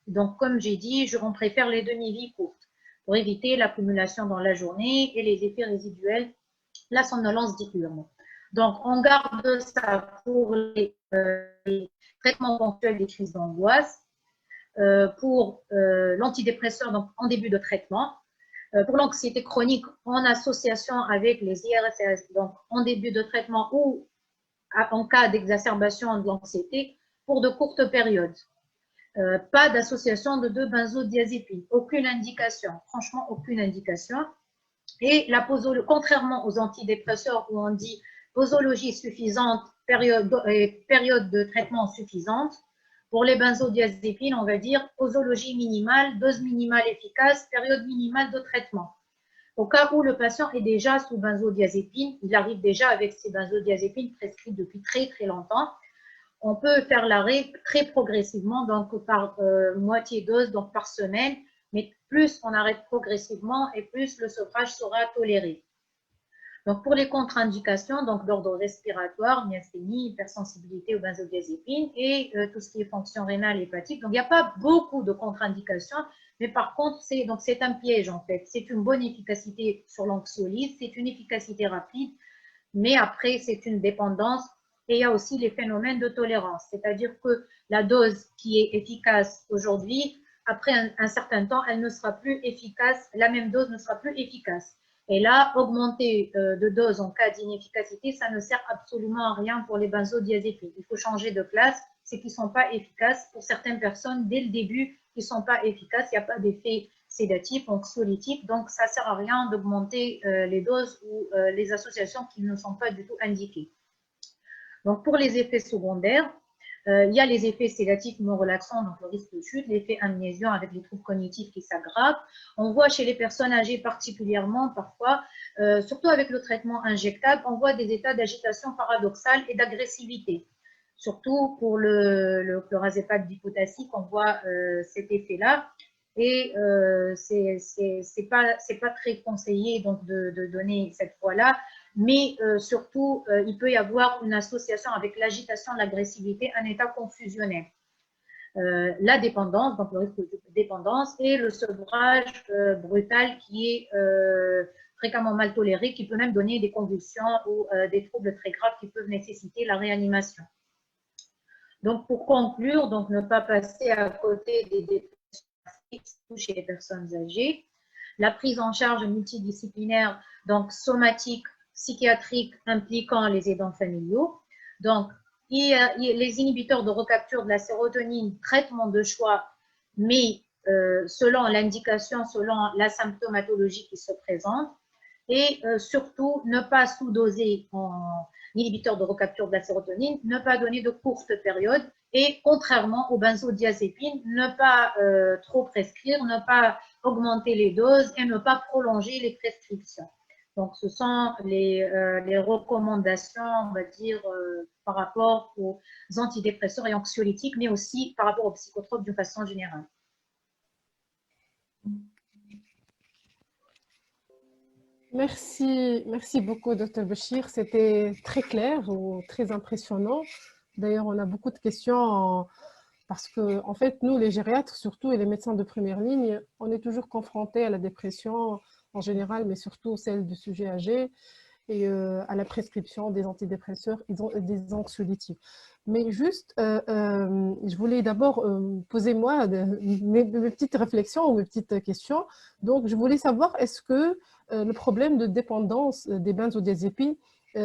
Donc comme j'ai dit, on préfère les demi-vies courtes pour éviter l'accumulation dans la journée et les effets résiduels, la somnolence diurne. Donc, on garde ça pour les traitements ponctuels des crises d'angoisse, pour l'antidépresseur, donc en début de traitement, pour l'anxiété chronique en association avec les IRSS, donc en début de traitement ou en cas d'exacerbation de l'anxiété pour de courtes périodes. Pas d'association de deux benzodiazépines, aucune indication, franchement aucune indication. Et la contrairement aux antidépresseurs où on dit posologie suffisante, période de traitement suffisante, pour les benzodiazépines, on va dire posologie minimale, dose minimale efficace, période minimale de traitement. Au cas où le patient est déjà sous benzodiazépine, il arrive déjà avec ces benzodiazépines prescrites depuis très très longtemps, on peut faire l'arrêt très progressivement, donc par moitié dose, donc par semaine, mais plus on arrête progressivement et plus le sevrage sera toléré. Donc pour les contre-indications, donc d'ordre respiratoire, myasthénie, hypersensibilité aux benzodiazépines et tout ce qui est fonction rénale et hépatique. Donc il n'y a pas beaucoup de contre-indications, mais par contre c'est un piège en fait. C'est une bonne efficacité sur l'anxiolyse, c'est une efficacité rapide, mais après c'est une dépendance. Et il y a aussi les phénomènes de tolérance, c'est-à-dire que la dose qui est efficace aujourd'hui, après un certain temps, elle ne sera plus efficace, la même dose ne sera plus efficace. Et là, augmenter de dose en cas d'inefficacité, ça ne sert absolument à rien pour les benzodiazépines. Il faut changer de classe, c'est qu'ils ne sont pas efficaces. Pour certaines personnes, dès le début, ils ne sont pas efficaces, il n'y a pas d'effet sédatif, anxiolytique, donc ça ne sert à rien d'augmenter les doses ou les associations qui ne sont pas du tout indiquées. Donc, pour les effets secondaires, il y a les effets sédatifs non relaxants, donc le risque de chute, l'effet amnésiant avec les troubles cognitifs qui s'aggravent. On voit chez les personnes âgées particulièrement parfois, surtout avec le traitement injectable, on voit des états d'agitation paradoxale et d'agressivité. Surtout pour le clorazépate dipotassique, on voit cet effet-là. Et c'est pas très conseillé donc de donner cette voie-là, mais surtout il peut y avoir une association avec l'agitation, l'agressivité, un état confusionnel. La dépendance, donc le risque de dépendance, et le sevrage brutal qui est fréquemment mal toléré, qui peut même donner des convulsions ou des troubles très graves qui peuvent nécessiter la réanimation. Donc pour conclure, donc ne pas passer à côté des dépressions chez les personnes âgées, la prise en charge multidisciplinaire, donc somatique, psychiatrique, impliquant les aidants familiaux. Donc les inhibiteurs de recapture de la sérotonine, traitement de choix, mais selon l'indication, selon la symptomatologie qui se présente. Et surtout, ne pas sous-doser en inhibiteur de recapture de la sérotonine, ne pas donner de courtes périodes et contrairement aux benzodiazépines, ne pas trop prescrire, ne pas augmenter les doses et ne pas prolonger les prescriptions. Donc, ce sont les recommandations, on va dire, par rapport aux antidépresseurs et anxiolytiques, mais aussi par rapport aux psychotropes d'une façon générale. Merci beaucoup, Dr. Béchir. C'était très clair ou très impressionnant. D'ailleurs, on a beaucoup de questions parce que, en fait, nous, les gériatres, surtout, et les médecins de première ligne, on est toujours confrontés à la dépression en général, mais surtout celle du sujet âgé et à la prescription des antidépresseurs et des anxiolytiques. Mais juste, je voulais d'abord poser moi mes petites réflexions ou mes petites questions. Donc, je voulais savoir, est-ce que le problème de dépendance des benzodiazépines peut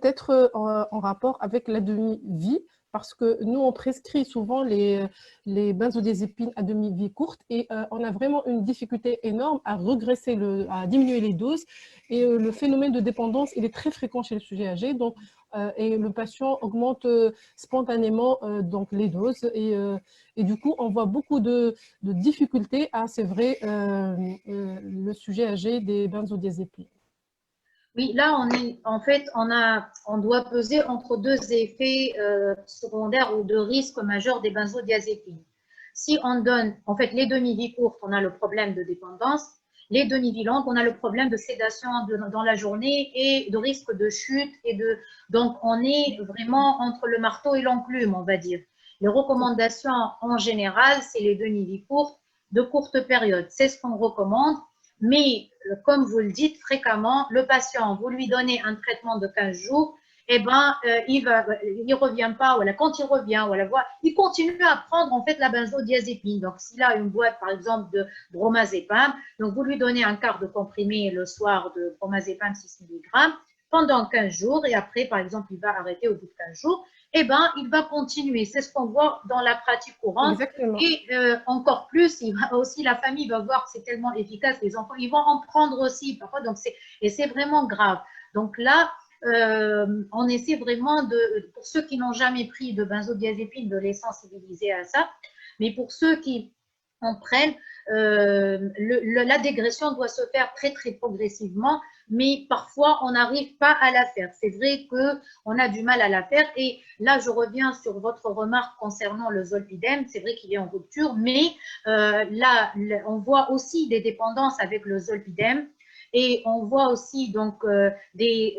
être en rapport avec la demi-vie, parce que nous, on prescrit souvent les benzodiazépines à demi-vie courte et on a vraiment une difficulté énorme à regresser, à diminuer les doses. Et le phénomène de dépendance, il est très fréquent chez le sujet âgé. Donc, et le patient augmente spontanément donc les doses. Et du coup, on voit beaucoup de difficultés à, c'est vrai, le sujet âgé des benzodiazépines. Oui, là, on doit peser entre deux effets secondaires ou deux risques majeurs des benzodiazépines. Si on donne, en fait, les demi-vies courtes, on a le problème de dépendance. Les demi-vies longues, on a le problème de sédation dans la journée et de risque de chute. Donc, on est vraiment entre le marteau et l'enclume, on va dire. Les recommandations en général, c'est les demi-vies courtes de courte période. C'est ce qu'on recommande. Mais, comme vous le dites fréquemment, le patient, vous lui donnez un traitement de 15 jours, eh ben, il revient pas, voilà, quand il revient, voilà, il continue à prendre en fait la benzodiazépine. Donc, s'il a une boîte, par exemple, de bromazépam, donc vous lui donnez un quart de comprimé le soir de bromazépam 6 mg pendant 15 jours et après, par exemple, il va arrêter au bout de 15 jours. Eh ben, il va continuer. C'est ce qu'on voit dans la pratique courante. Exactement. Et encore plus, la famille va voir que c'est tellement efficace, les enfants, ils vont en prendre aussi parfois. Donc et c'est vraiment grave. Donc là, on essaie vraiment pour ceux qui n'ont jamais pris de benzodiazépine, de les sensibiliser à ça. Mais pour ceux qui en prennent, la dégression doit se faire très, très progressivement, mais parfois, on n'arrive pas à la faire. C'est vrai qu'on a du mal à la faire. Et là, je reviens sur votre remarque concernant le zolpidem. C'est vrai qu'il est en rupture, mais là, on voit aussi des dépendances avec le zolpidem. Et on voit aussi donc des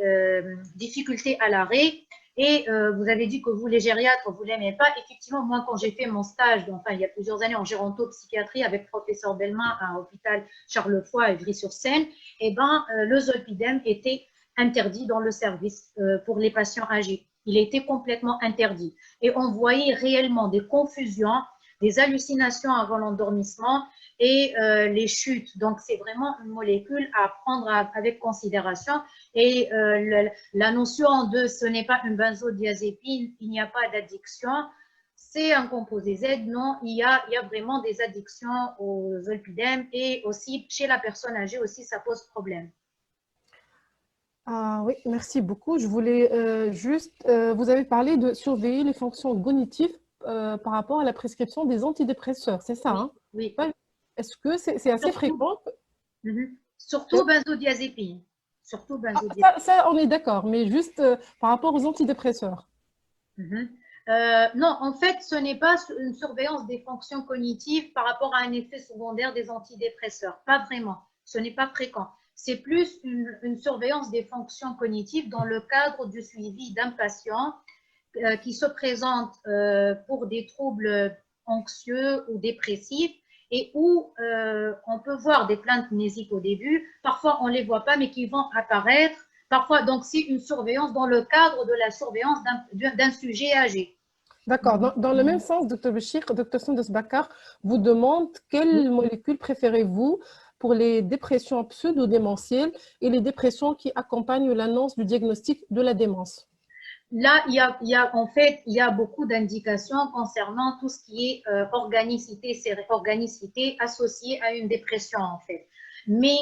difficultés à l'arrêt. Et vous avez dit que vous, les gériatres, vous ne l'aimez pas. Effectivement, moi, quand j'ai fait mon stage, enfin, il y a plusieurs années en gérontopsychiatrie avec professeur Belma à l'hôpital Charlefoix à Ivry-sur-Seine, eh ben, le zolpidem était interdit dans le service pour les patients âgés. Il était complètement interdit. Et on voyait réellement des confusions, des hallucinations avant l'endormissement et les chutes. Donc, c'est vraiment une molécule à prendre avec considération. Et la notion de ce n'est pas une benzodiazépine, il n'y a pas d'addiction, c'est un composé Z. Non, il y a vraiment des addictions au zolpidem et aussi chez la personne âgée aussi, ça pose problème. Oui, merci beaucoup. Je voulais vous avez parlé de surveiller les fonctions cognitives par rapport à la prescription des antidépresseurs, c'est ça, hein? Oui. Est-ce que c'est assez fréquent? Surtout benzodiazépine. surtout benzodiazépines. Ça, on est d'accord, mais juste par rapport aux antidépresseurs. Non, en fait, ce n'est pas une surveillance des fonctions cognitives par rapport à un effet secondaire des antidépresseurs. Pas vraiment. Ce n'est pas fréquent. C'est plus une surveillance des fonctions cognitives dans le cadre du suivi d'un patient qui se présente pour des troubles anxieux ou dépressifs et où on peut voir des plaintes mnésiques au début. Parfois, on ne les voit pas, mais qui vont apparaître. Parfois, donc, c'est une surveillance dans le cadre de la surveillance d'un sujet âgé. D'accord. Dans le même sens, Dr Béchir, Dr Sandos Bakar vous demande quelle molécule préférez-vous pour les dépressions pseudo-démentielles et les dépressions qui accompagnent l'annonce du diagnostic de la démence. Là, en fait, il y a beaucoup d'indications concernant tout ce qui est organicité associée à une dépression, en fait. Mais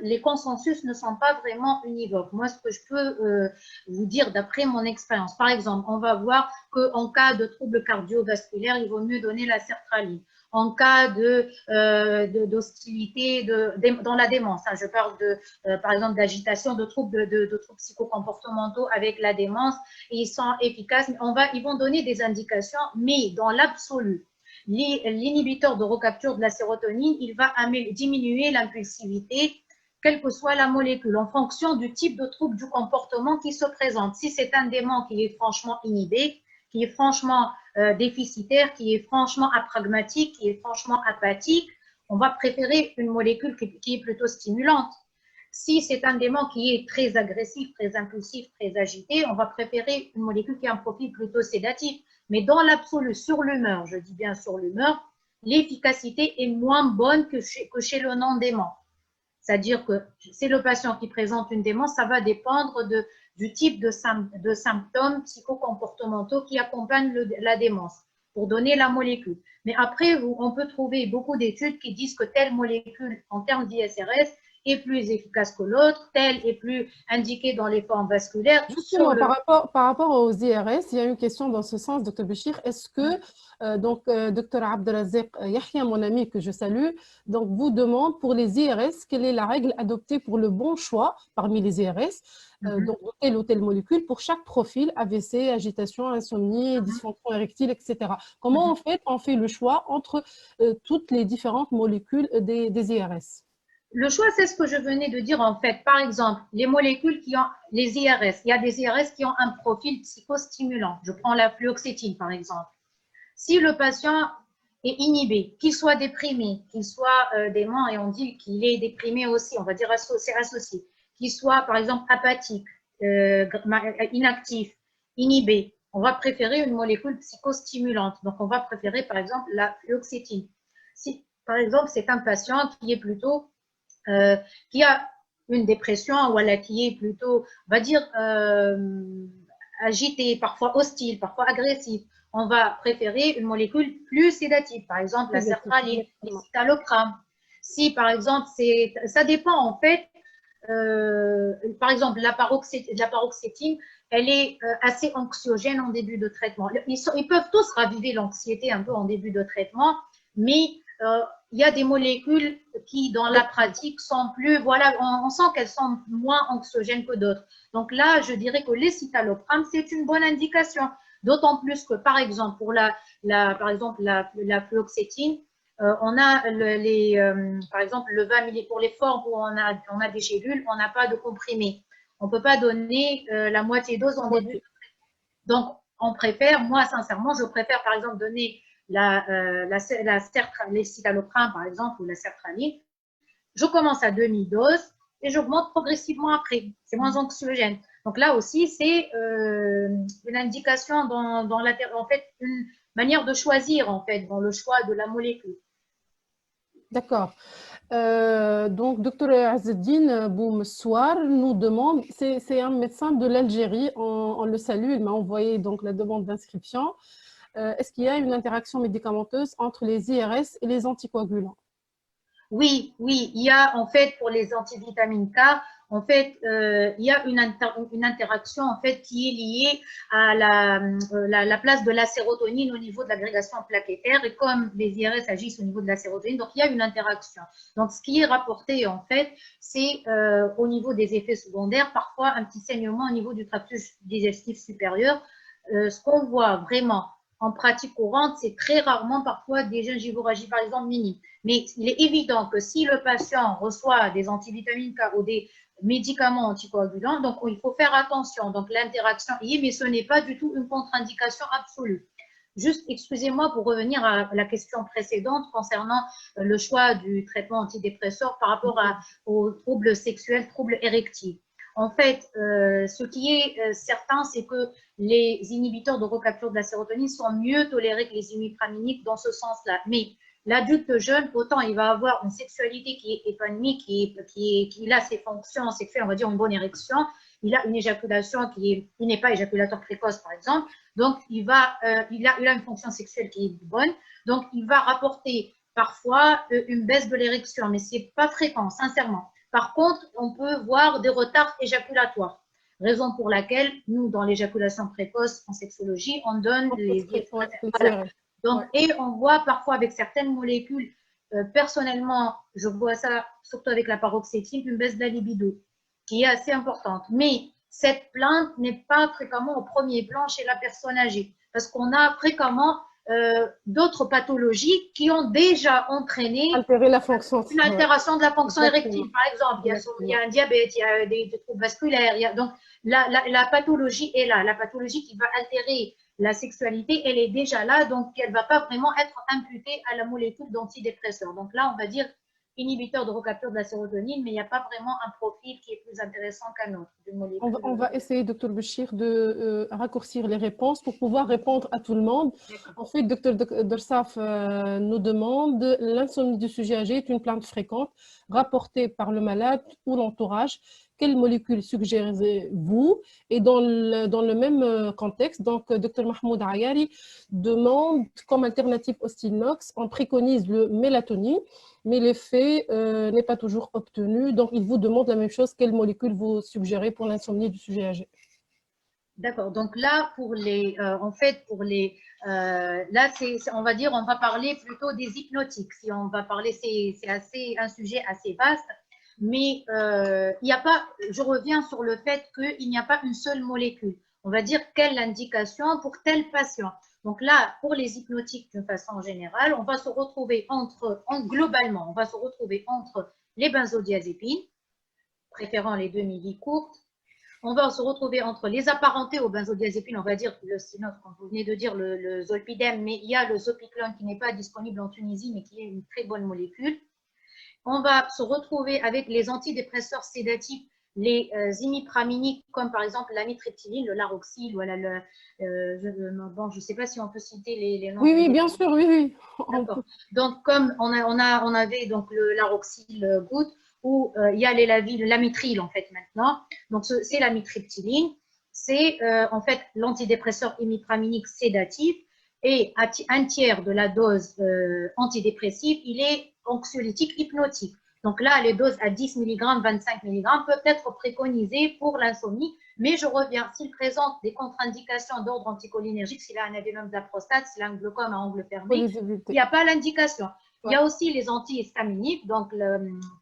les consensus ne sont pas vraiment univoques. Moi, ce que je peux vous dire d'après mon expérience, par exemple, on va voir qu'en cas de troubles cardiovasculaires, il vaut mieux donner la sertraline. En cas d'hostilité dans la démence, hein, je parle par exemple d'agitation, de troubles psychocomportementaux avec la démence, et ils sont efficaces. Ils vont donner des indications, mais dans l'absolu, l'inhibiteur de recapture de la sérotonine, il va diminuer l'impulsivité, quelle que soit la molécule, en fonction du type de trouble du comportement qui se présente. Si c'est un démon qui est franchement inhibé, qui est franchement déficitaire, qui est franchement apragmatique, qui est franchement apathique, on va préférer une molécule qui est plutôt stimulante. Si c'est un démon qui est très agressif, très impulsif, très agité, on va préférer une molécule qui a un profil plutôt sédatif. Mais dans l'absolu, sur l'humeur, je dis bien sur l'humeur, l'efficacité est moins bonne que chez le non-dément. C'est-à-dire que c'est le patient qui présente une démence, ça va dépendre du type de symptômes psychocomportementaux qui accompagnent la démence pour donner la molécule. Mais après, on peut trouver beaucoup d'études qui disent que telle molécule, en termes d'ISRS, est plus efficace que l'autre, telle est plus indiquée dans les formes vasculaires. Justement, par rapport aux IRS, il y a une question dans ce sens, Dr Béchir. Est-ce que, Dr Abdelrazek Yahya, mon ami que je salue, donc vous demande pour les IRS, quelle est la règle adoptée pour le bon choix parmi les IRS, donc telle ou telle molécule pour chaque profil, AVC, agitation, insomnie, dysfonction érectile, etc. Comment en fait on fait le choix entre toutes les différentes molécules des IRS? Le choix, c'est ce que je venais de dire en fait. Par exemple, les molécules qui ont les IRS, il y a des IRS qui ont un profil psychostimulant. Je prends la fluoxétine par exemple. Si le patient est inhibé, qu'il soit déprimé, qu'il soit dément, et on dit qu'il est déprimé aussi, on va dire c'est associé, qu'il soit par exemple apathique, inactif, inhibé, on va préférer une molécule psychostimulante. Donc on va préférer par exemple la fluoxétine. Si par exemple c'est un patient qui est plutôt qui a une dépression, voilà, qui est plutôt, on va dire, agité, parfois hostile, parfois agressif, on va préférer une molécule plus sédative, par exemple la sertraline, l'escitalopram. Si par exemple, ça dépend en fait, par exemple la paroxétine, elle est assez anxiogène en début de traitement. Ils peuvent tous raviver l'anxiété un peu en début de traitement, mais il y a des molécules qui, dans la pratique, sont plus, voilà, on sent qu'elles sont moins anxiogènes que d'autres. Donc là, je dirais que l'escitalopram, c'est une bonne indication. D'autant plus que, par exemple, pour la fluoxétine, on a par exemple, le 20 ml pour les formes où on a des gélules, on n'a pas de comprimé. On ne peut pas donner la moitié dose en début. Donc, on préfère, moi, sincèrement, je préfère, par exemple, donner l'escitalopram, par exemple, ou la sertraline. Je commence à demi-dose et j'augmente progressivement après. C'est moins anxiogène. Donc là aussi, c'est une indication en fait, une manière de choisir, en fait, dans le choix de la molécule. D'accord. Donc, Dr Azzeddine Boumsouar nous demande, c'est un médecin de l'Algérie, on le salue, il m'a envoyé donc la demande d'inscription. Est-ce qu'il y a une interaction médicamenteuse entre les IRS et les anticoagulants? Oui, il y a en fait pour les antivitamines K, En fait, il y a une interaction en fait qui est liée à la place de la sérotonine au niveau de l'agrégation plaquettaire, et comme les IRS agissent au niveau de la sérotonine, donc il y a une interaction. Donc ce qui est rapporté en fait, c'est au niveau des effets secondaires, parfois un petit saignement au niveau du tractus digestif supérieur. Ce qu'on voit vraiment en pratique courante, c'est très rarement parfois des gingivorragies par exemple minimes. Mais il est évident que si le patient reçoit des antivitamines K ou des médicaments anticoagulants, donc il faut faire attention. Donc l'interaction y est, mais ce n'est pas du tout une contre-indication absolue. Juste, excusez-moi, pour revenir à la question précédente concernant le choix du traitement antidépresseur par rapport aux troubles sexuels, troubles érectiles. En fait, ce qui est certain, c'est que les inhibiteurs de recapture de la sérotonine sont mieux tolérés que les imipraminiques dans ce sens-là. Mais l'adulte jeune, autant il va avoir une sexualité qui est épanouie, qui a ses fonctions sexuelles, on va dire une bonne érection, il a une éjaculation qui n'est pas éjaculateur précoce, par exemple, donc il a une fonction sexuelle qui est bonne, donc il va rapporter parfois une baisse de l'érection, mais ce n'est pas fréquent, sincèrement. Par contre, on peut voir des retards éjaculatoires, raison pour laquelle nous, dans l'éjaculation précoce en sexologie, on donne donc, et on voit parfois avec certaines molécules, personnellement, je vois ça surtout avec la paroxétine, une baisse de la libido qui est assez importante. Mais cette plainte n'est pas fréquemment au premier plan chez la personne âgée parce qu'on a fréquemment d'autres pathologies qui ont déjà entraîné une altération de la fonction érectile. Par exemple, il y a un diabète, il y a des troubles vasculaires. Donc, la pathologie est là. La pathologie qui va altérer la sexualité, elle est déjà là, donc elle ne va pas vraiment être imputée à la molécule d'antidépresseur. Donc là, on va dire inhibiteur de recapture de la sérotonine, mais il n'y a pas vraiment un profil qui est plus intéressant qu'un autre. On va essayer, Dr Béchir, de raccourcir les réponses pour pouvoir répondre à tout le monde. En fait, Dr Dersaf nous demande, l'insomnie du sujet âgé est une plainte fréquente rapportée par le malade ou l'entourage. Quelle molécule suggérez-vous? Et dans le même contexte, donc Dr Mahmoud Ayari demande, comme alternative au Stilnox, on préconise le mélatonine, mais l'effet n'est pas toujours obtenu. Donc, il vous demande la même chose. Quelle molécule vous suggérez pour l'insomnie du sujet âgé? D'accord. Donc là, pour les, là, on va dire, on va parler plutôt des hypnotiques. Si on va parler, c'est un sujet assez vaste. Mais il n'y a pas, je reviens sur le fait qu'il n'y a pas une seule molécule. On va dire quelle indication pour tel patient. Donc là, pour les hypnotiques d'une façon générale, on va se retrouver globalement, on va se retrouver entre les benzodiazépines, préférant les demi-vie courtes. On va se retrouver entre les apparentés aux benzodiazépines, on va dire le Stilnox, comme vous venez de dire, le zolpidem, mais il y a le zopiclone qui n'est pas disponible en Tunisie, mais qui est une très bonne molécule. On va se retrouver avec les antidépresseurs sédatifs, les imipraminiques, comme par exemple l'amitriptyline, le Laroxyl, voilà, bon, je ne sais pas si on peut citer les noms. Oui, bien sûr, oui. D'accord. Donc, comme on avait donc le Laroxyl goutte, où il y a l'amitril en fait maintenant. Donc, c'est l'amitriptyline. C'est en fait l'antidépresseur imipraminique sédatif, et un tiers de la dose antidépressive, il est anxiolytique hypnotique. Donc là, les doses à 10 mg, 25 mg peuvent être préconisées pour l'insomnie, mais je reviens, s'il présente des contre-indications d'ordre anticholinergique, s'il a un adénome de la prostate, s'il a un glaucome à angle fermé, il n'y a pas l'indication. Il y a aussi les antihistaminiques, donc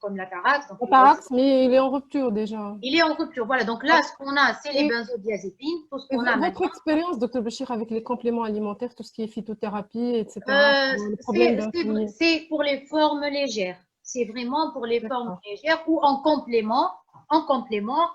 comme la Carax. Le Carax, mais il est en rupture déjà. Il est en rupture, voilà. Donc là, ce qu'on a, c'est les benzodiazépines. Tout ce qu'on a votre expérience, Dr Béchir, avec les compléments alimentaires, tout ce qui est phytothérapie, etc. C'est pour les formes légères. C'est vraiment pour les formes légères ou en complément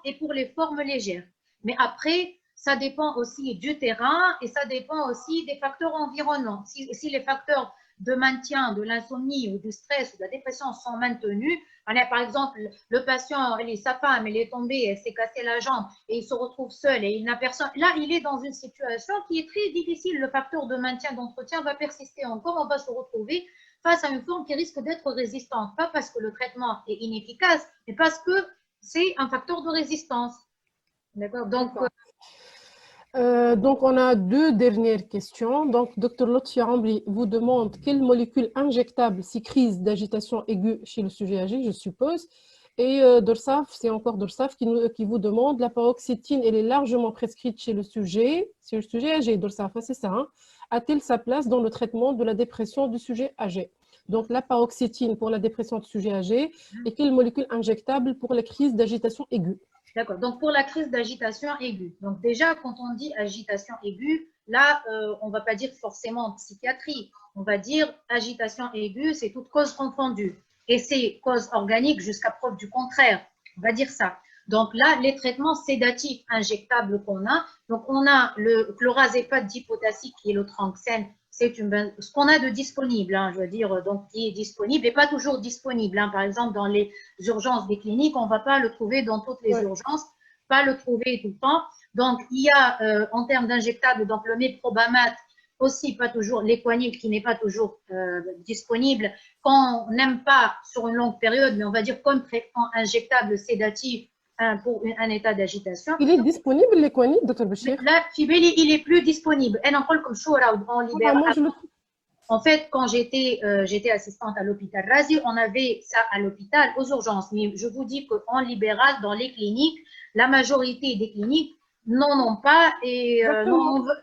et pour les formes légères. Mais après, ça dépend aussi du terrain et ça dépend aussi des facteurs environnants. Si les facteurs de maintien de l'insomnie ou du stress ou de la dépression sont maintenus, par exemple, le patient, sa femme, elle est tombée, elle s'est cassée la jambe et il se retrouve seul et il n'a personne. Là, il est dans une situation qui est très difficile. Le facteur de maintien d'entretien va persister encore. On va se retrouver face à une forme qui risque d'être résistante. Pas parce que le traitement est inefficace, mais parce que c'est un facteur de résistance. D'accord. Donc, on a deux dernières questions. Donc, Dr Lotfi Rambli vous demande quelle molécule injectable si crise d'agitation aiguë chez le sujet âgé, je suppose. Et Dorsaf, c'est encore Dorsaf qui vous demande, la paroxétine, elle est largement prescrite chez le sujet âgé. Dorsaf, c'est ça. Hein. A-t-elle sa place dans le traitement de la dépression du sujet âgé? Donc, la paroxétine pour la dépression du sujet âgé et quelle molécule injectable pour la crise d'agitation aiguë? D'accord. Donc, pour la crise d'agitation aiguë. Donc, déjà, quand on dit agitation aiguë, là, on ne va pas dire forcément psychiatrie. On va dire agitation aiguë, c'est toute cause confondue. Et c'est cause organique jusqu'à preuve du contraire. On va dire ça. Donc là, les traitements sédatifs injectables qu'on a, donc on a le clorazépate dipotassique qui est le tranxène, c'est ce qu'on a de disponible, hein, je veux dire, donc qui est disponible et pas toujours disponible. Hein. Par exemple, dans les urgences des cliniques, on ne va pas le trouver dans toutes les urgences, pas le trouver tout le temps. Donc, il y a en termes d'injectables, donc le méprobamate, aussi pas toujours l'équanil qui n'est pas toujours disponible quand on n'aime pas sur une longue période, mais on va dire comme traitement injectable sédatif pour un état d'agitation. Il est disponible l'équanil, Dr Bachir? Là, Fibeli, il est plus disponible. En fait, quand j'étais assistante à l'hôpital Razi, on avait ça à l'hôpital aux urgences. Mais je vous dis qu'en libéral, dans les cliniques, la majorité des cliniques n'en ont pas et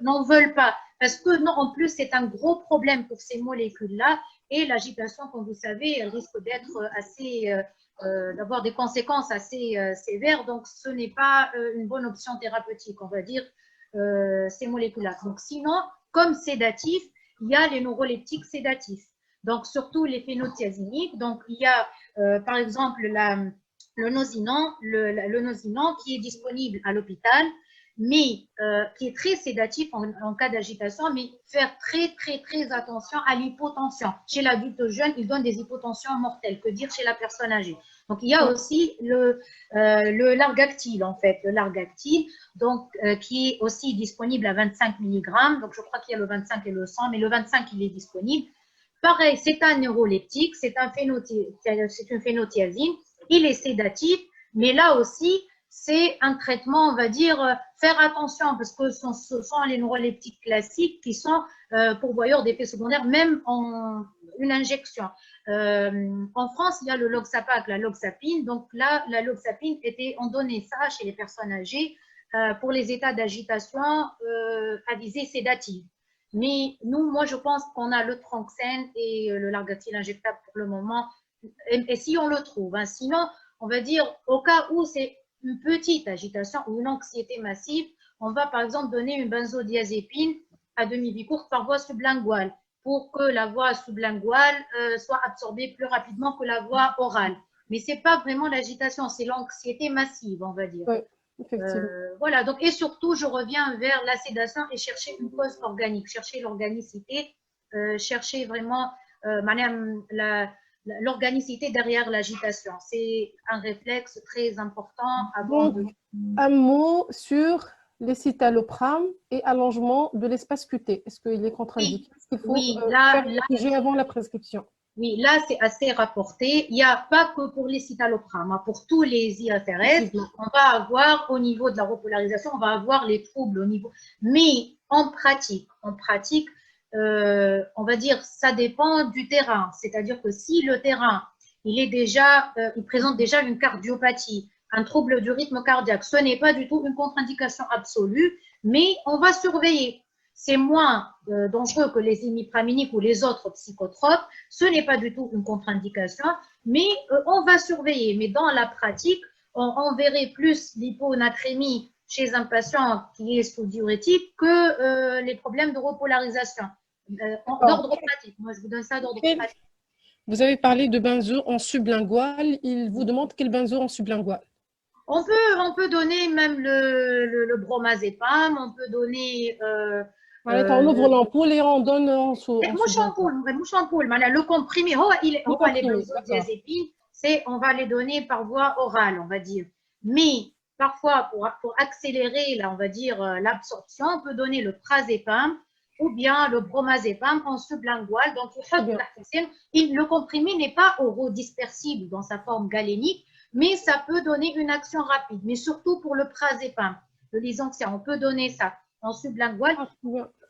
n'en veulent pas. Parce que, non, en plus, c'est un gros problème pour ces molécules-là. Et l'agitation, comme vous savez, elle risque d'être assez, d'avoir des conséquences assez sévères. Donc, ce n'est pas une bonne option thérapeutique, on va dire, ces molécules-là. Donc, sinon, comme sédatif, il y a les neuroleptiques sédatifs. Donc, surtout les phénothiaziniques. Donc, il y a, par exemple, le Nozinan qui est disponible à l'hôpital, mais qui est très sédatif en cas d'agitation, mais faire très, très, très attention à l'hypotension. Chez l'adulte jeune, il donne des hypotensions mortelles, que dire chez la personne âgée. Donc, il y a aussi le Largactil, en fait, le Largactil, donc, qui est aussi disponible à 25 mg. Donc, je crois qu'il y a le 25 et le 100, mais le 25, il est disponible. Pareil, c'est un neuroleptique, c'est une phénothiazine, il est sédatif, mais là aussi, c'est un traitement, on va dire, faire attention, parce que ce sont les neuroleptiques classiques qui sont pourvoyeurs d'effets secondaires, même en une injection. En France, il y a le Loxapac, la Loxapine. Donc là, la Loxapine, on donnait ça chez les personnes âgées pour les états d'agitation à visée sédative. Mais nous, moi, je pense qu'on a le Tranxène et le Largactil injectable pour le moment, et si on le trouve. Hein. Sinon, on va dire, au cas où c'est une petite agitation ou une anxiété massive, on va par exemple donner une benzodiazépine à demi-vie courte par voie sublinguale pour que la voie sublinguale soit absorbée plus rapidement que la voie orale. Mais ce n'est pas vraiment l'agitation, c'est l'anxiété massive, on va dire. Oui, effectivement. Voilà, donc, et surtout, je reviens vers la sédation et chercher une cause organique, chercher l'organicité, chercher vraiment l'organicité derrière l'agitation. C'est un réflexe très important avant donc, un mot sur les citalopram et allongement de l'espace cuté. Est-ce qu'il est contre-indiqué? Est-ce qu'il faut faire le sujet avant la prescription? Oui, là, c'est assez rapporté. Il n'y a pas que pour les citalopram. Hein. Pour tous les IFRS, on va avoir au niveau de la repolarisation, on va avoir les troubles au niveau. Mais en pratique, on va dire, ça dépend du terrain. C'est-à-dire que si le terrain, il présente déjà une cardiopathie, un trouble du rythme cardiaque, ce n'est pas du tout une contre-indication absolue, mais on va surveiller. C'est moins dangereux que les imipraminiques ou les autres psychotropes. Ce n'est pas du tout une contre-indication, mais on va surveiller. Mais dans la pratique, on verrait plus l'hyponatrémie chez un patient qui est sous diurétique que les problèmes de repolarisation. D'ordre pratique. Moi, je vous donne ça d'ordre pratique. Vous avez parlé de benzo en sublingual. Il vous demande quel benzo en sublingual? On peut donner même le bromazépam, on peut donner... on ouvre l'ampoule et on donne en sous. Le comprimé, les benzodiazépines, on va les donner par voie orale, on va dire. Mais parfois, pour accélérer, là, on va dire, l'absorption, on peut donner le prazépam ou bien le bromazépam en sublingual. Donc, le comprimé n'est pas orodispersible dans sa forme galénique, mais ça peut donner une action rapide. Mais surtout pour le prazépam, le lysanxia, on peut donner ça en sublingual.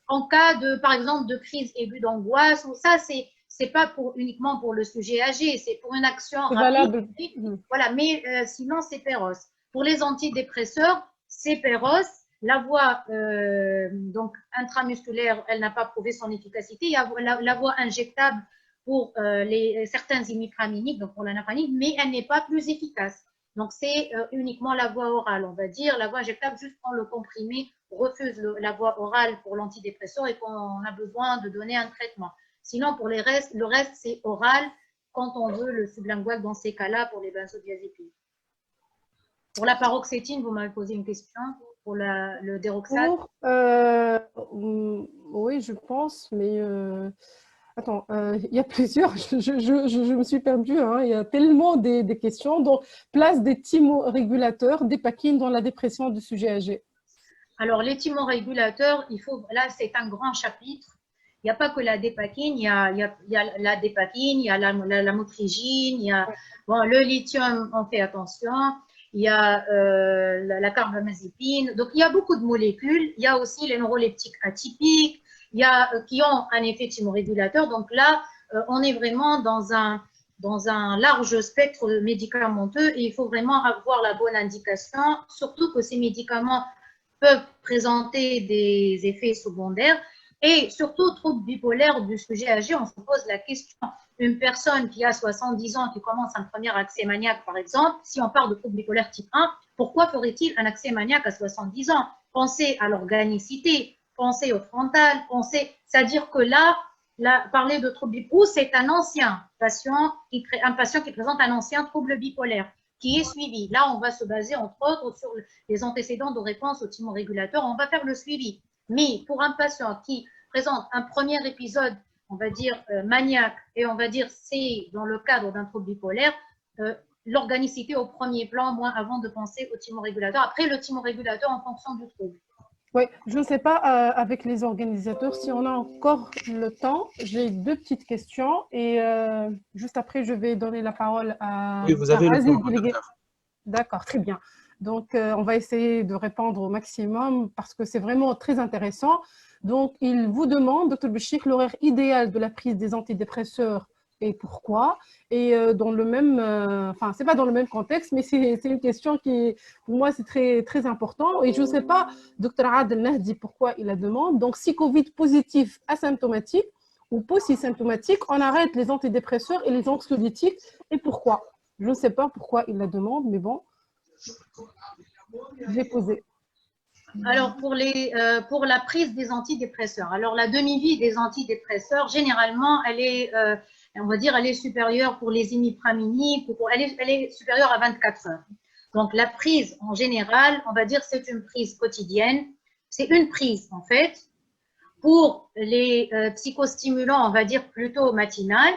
En cas de, par exemple, de crise aiguë d'angoisse, ou ça, c'est pas uniquement pour le sujet âgé, c'est pour une action valable. rapide. Voilà, mais sinon, c'est Péros. Pour les antidépresseurs, c'est Péros. La voie donc intramusculaire, elle n'a pas prouvé son efficacité. Il y a la voie injectable pour certains imipraminiques, donc pour la napranide, mais elle n'est pas plus efficace. Donc, c'est uniquement la voie orale, on va dire. La voie injectable, juste quand le comprimé refuse la voie orale pour l'antidépresseur et qu'on a besoin de donner un traitement. Sinon, pour le reste, c'est oral quand on veut le sublingual dans ces cas-là pour les benzodiazépines. Pour la paroxétine, vous m'avez posé une question. Pour le déroxate. Oui, je pense, mais attends, il y a plusieurs, je me suis perdue, hein. Il y a tellement des questions. Donc, place des thymorégulateurs, des paquines dans la dépression du sujet âgé. Alors, les thymorégulateurs, là, c'est un grand chapitre. Il n'y a pas que la dépakine, il y a la dépakine, il y a la motrigine, il y a le lithium, on fait attention. Il y a la carbamazépine. Donc, il y a beaucoup de molécules. Il y a aussi les neuroleptiques atypiques qui ont un effet thymorégulateur. Donc là, on est vraiment dans un large spectre médicamenteux et il faut vraiment avoir la bonne indication, surtout que ces médicaments peuvent présenter des effets secondaires. Et surtout, troubles bipolaires du sujet âgé, on se pose la question. Une personne qui a 70 ans, qui commence un premier accès maniaque, par exemple, si on parle de troubles bipolaires type 1, pourquoi ferait-il un accès maniaque à 70 ans? Pensez à l'organicité, pensez au frontal, c'est-à-dire que là, parler de troubles bipolaires, c'est un patient qui présente un ancien trouble bipolaire qui est suivi. Là, on va se baser, entre autres, sur les antécédents de réponse au thymorégulateur. On va faire le suivi. Mais pour un patient qui présente un premier épisode, on va dire maniaque, et on va dire c'est dans le cadre d'un trouble bipolaire, l'organicité au premier plan, moins avant de penser au thymorégulateur. Après, le thymorégulateur en fonction du trouble. Oui, je ne sais pas avec les organisateurs si on a encore le temps. J'ai deux petites questions et juste après, je vais donner la parole à Oui, vous avez le Aziz, temps, délégué. docteur. D'accord, très bien. Donc, on va essayer de répondre au maximum parce que c'est vraiment très intéressant. Donc, il vous demande, Dr Béchir, l'horaire idéal de la prise des antidépresseurs et pourquoi. Et dans le même, enfin, c'est pas dans le même contexte, mais c'est une question qui, pour moi, c'est très, très important. Et je ne sais pas, Dr Adel Nahdi, pourquoi il la demande. Donc, si Covid positif asymptomatique ou post-symptomatique, on arrête les antidépresseurs et les anxiolytiques. Et pourquoi? Je ne sais pas pourquoi il la demande, mais bon, je vais poser. Alors, pour la prise des antidépresseurs, alors la demi-vie des antidépresseurs, généralement, elle est, on va dire, elle est supérieure pour les imipraminiques, elle est supérieure à 24 heures. Donc, la prise, en général, on va dire, c'est une prise quotidienne. C'est une prise, en fait, pour les psychostimulants, on va dire, plutôt matinale.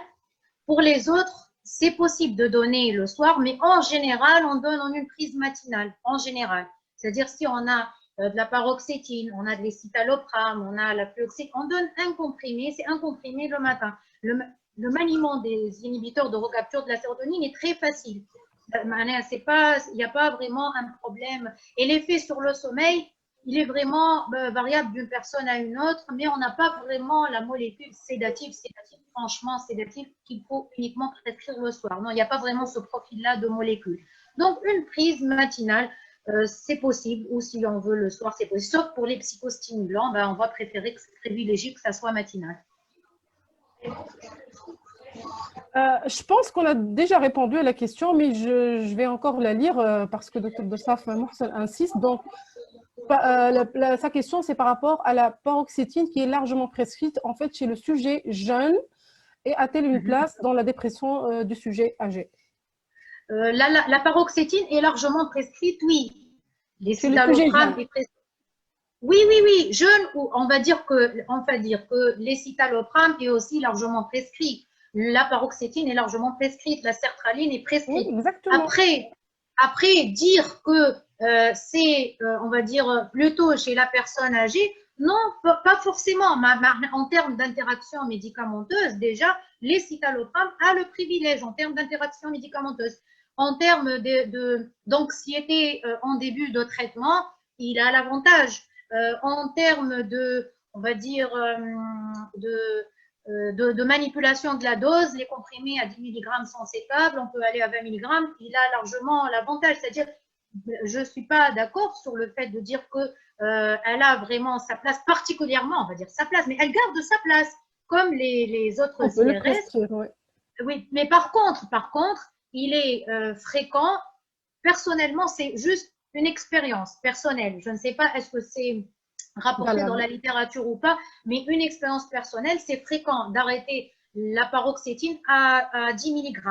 Pour les autres, c'est possible de donner le soir, mais en général, on donne en une prise matinale, en général. C'est-à-dire, si on a de la paroxétine, on a de l'escitalopram, on a la fluoxétine, on donne un comprimé, c'est un comprimé le matin. Le maniement des inhibiteurs de recapture de la sérotonine est très facile. Il n'y a pas vraiment un problème. Et l'effet sur le sommeil, il est vraiment variable d'une personne à une autre, mais on n'a pas vraiment la molécule sédative, franchement sédative, qu'il faut uniquement prescrire le soir. Non, il n'y a pas vraiment ce profil-là de molécule. Donc, une prise matinale, c'est possible, ou si on veut le soir, c'est possible. Sauf pour les psychostimulants, on va privilégier que ça soit matinal. Je pense qu'on a déjà répondu à la question, mais je vais encore la lire parce que Dr Bessaf insiste. Donc, sa question, c'est par rapport à la paroxétine qui est largement prescrite en fait chez le sujet jeune et a-t-elle une place dans la dépression du sujet âgé? La paroxétine est largement prescrite, oui. Les chez le sujet jeune. Oui, jeune, on va dire que l'escitalopram est aussi largement prescrit. La paroxétine est largement prescrite, la sertraline est prescrite. Oui, exactement. Après dire que c'est, on va dire, plutôt chez la personne âgée, non, pas forcément. En termes d'interaction médicamenteuse, déjà, l'escitalopram a le privilège en termes d'interaction médicamenteuse. En termes d'anxiété en début de traitement, il a l'avantage. En termes de, on va dire, de manipulation de la dose. Les comprimés à 10 mg sont sécables, on peut aller à 20 mg. Il a largement l'avantage, c'est-à-dire, je ne suis pas d'accord sur le fait de dire qu'elle a vraiment sa place, particulièrement, on va dire sa place, mais elle garde sa place, comme les autres IRS. Ouais. Oui, mais par contre, il est fréquent. Personnellement, c'est juste une expérience personnelle. Je ne sais pas est-ce que c'est rapporté dans la littérature ou pas, mais une expérience personnelle, c'est fréquent d'arrêter la paroxétine à 10 mg.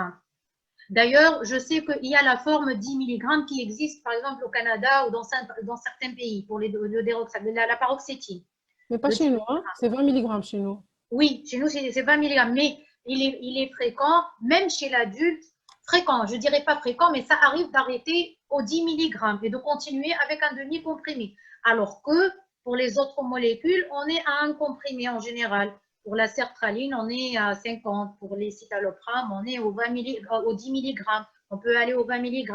D'ailleurs, je sais qu'il y a la forme 10 mg qui existe, par exemple, au Canada ou dans certains pays pour le déroxate, la paroxétine. Mais pas chez nous, hein? C'est 20 mg chez nous. Oui, chez nous, c'est 20 mg, mais il est fréquent, même chez l'adulte, fréquent, je dirais pas fréquent, mais ça arrive d'arrêter au 10 mg et de continuer avec un demi-comprimé. Alors que pour les autres molécules, on est à un comprimé en général. Pour la sertraline, on est à 50. Pour les citalopram, on est au 10 mg. On peut aller au 20 mg.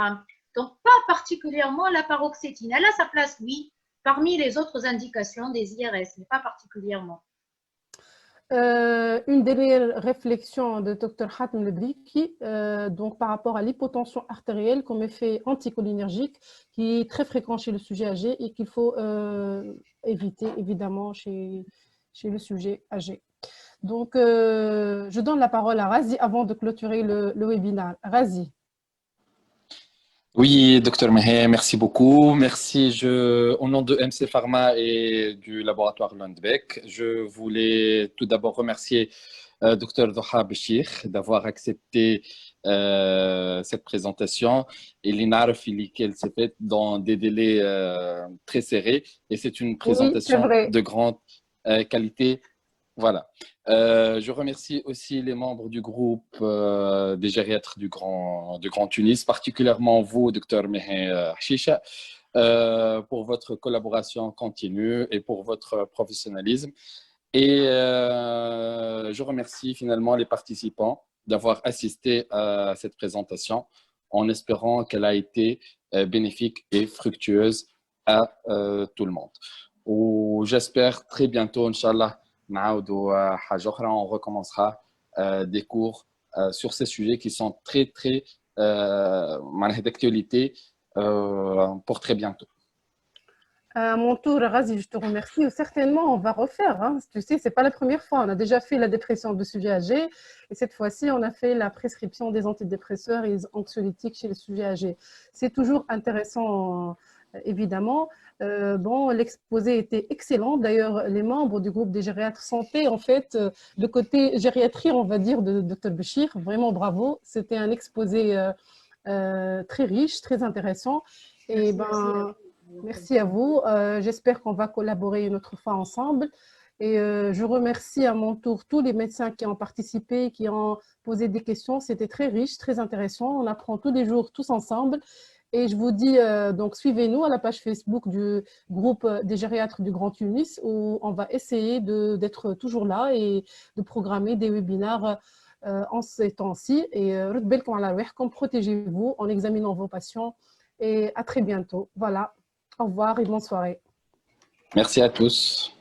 Donc, pas particulièrement la paroxétine. Elle a sa place, oui, parmi les autres indications des IRS, mais pas particulièrement. Une dernière réflexion de Dr Hatem Lebriki, donc par rapport à l'hypotension artérielle comme effet anticholinergique qui est très fréquent chez le sujet âgé et qu'il faut éviter évidemment chez le sujet âgé. Donc, je donne la parole à Razi avant de clôturer le webinaire. Razi. Oui, docteur Meher, merci beaucoup. Merci. Au nom de MC Pharma et du laboratoire Lundbeck, je voulais tout d'abord remercier docteur Doha Béchir d'avoir accepté cette présentation. Et l'INARF, qu'elle s'est faite dans des délais très serrés. Et c'est une présentation de grande qualité. Voilà. Je remercie aussi les membres du groupe des gériatres du Grand Tunis, particulièrement vous, Dr Meher Hashicha, pour votre collaboration continue et pour votre professionnalisme. Et je remercie finalement les participants d'avoir assisté à cette présentation en espérant qu'elle a été bénéfique et fructueuse à tout le monde. J'espère très bientôt, Inch'Allah, on recommencera des cours sur ces sujets qui sont très d'actualité pour très bientôt. À mon tour, Razi, je te remercie. Certainement, on va refaire. Hein. Tu sais, ce n'est pas la première fois. On a déjà fait la dépression de sujet âgé et cette fois-ci, on a fait la prescription des antidépresseurs et des anxiolytiques chez les sujets âgés. C'est toujours intéressant, évidemment. Bon, l'exposé était excellent. D'ailleurs, les membres du groupe des gériatres santé, en fait, le côté gériatrie, on va dire, de Dr Béchir, vraiment bravo. C'était un exposé très riche, très intéressant. Et merci à vous. J'espère qu'on va collaborer une autre fois ensemble. Et je remercie à mon tour tous les médecins qui ont participé, qui ont posé des questions. C'était très riche, très intéressant. On apprend tous les jours, tous ensemble. Et je vous dis, donc suivez-nous à la page Facebook du groupe des gériatres du Grand Tunis où on va essayer d'être toujours là et de programmer des webinaires en ces temps-ci. Et protégez-vous en examinant vos patients. Et à très bientôt. Voilà. Au revoir et bonne soirée. Merci à tous.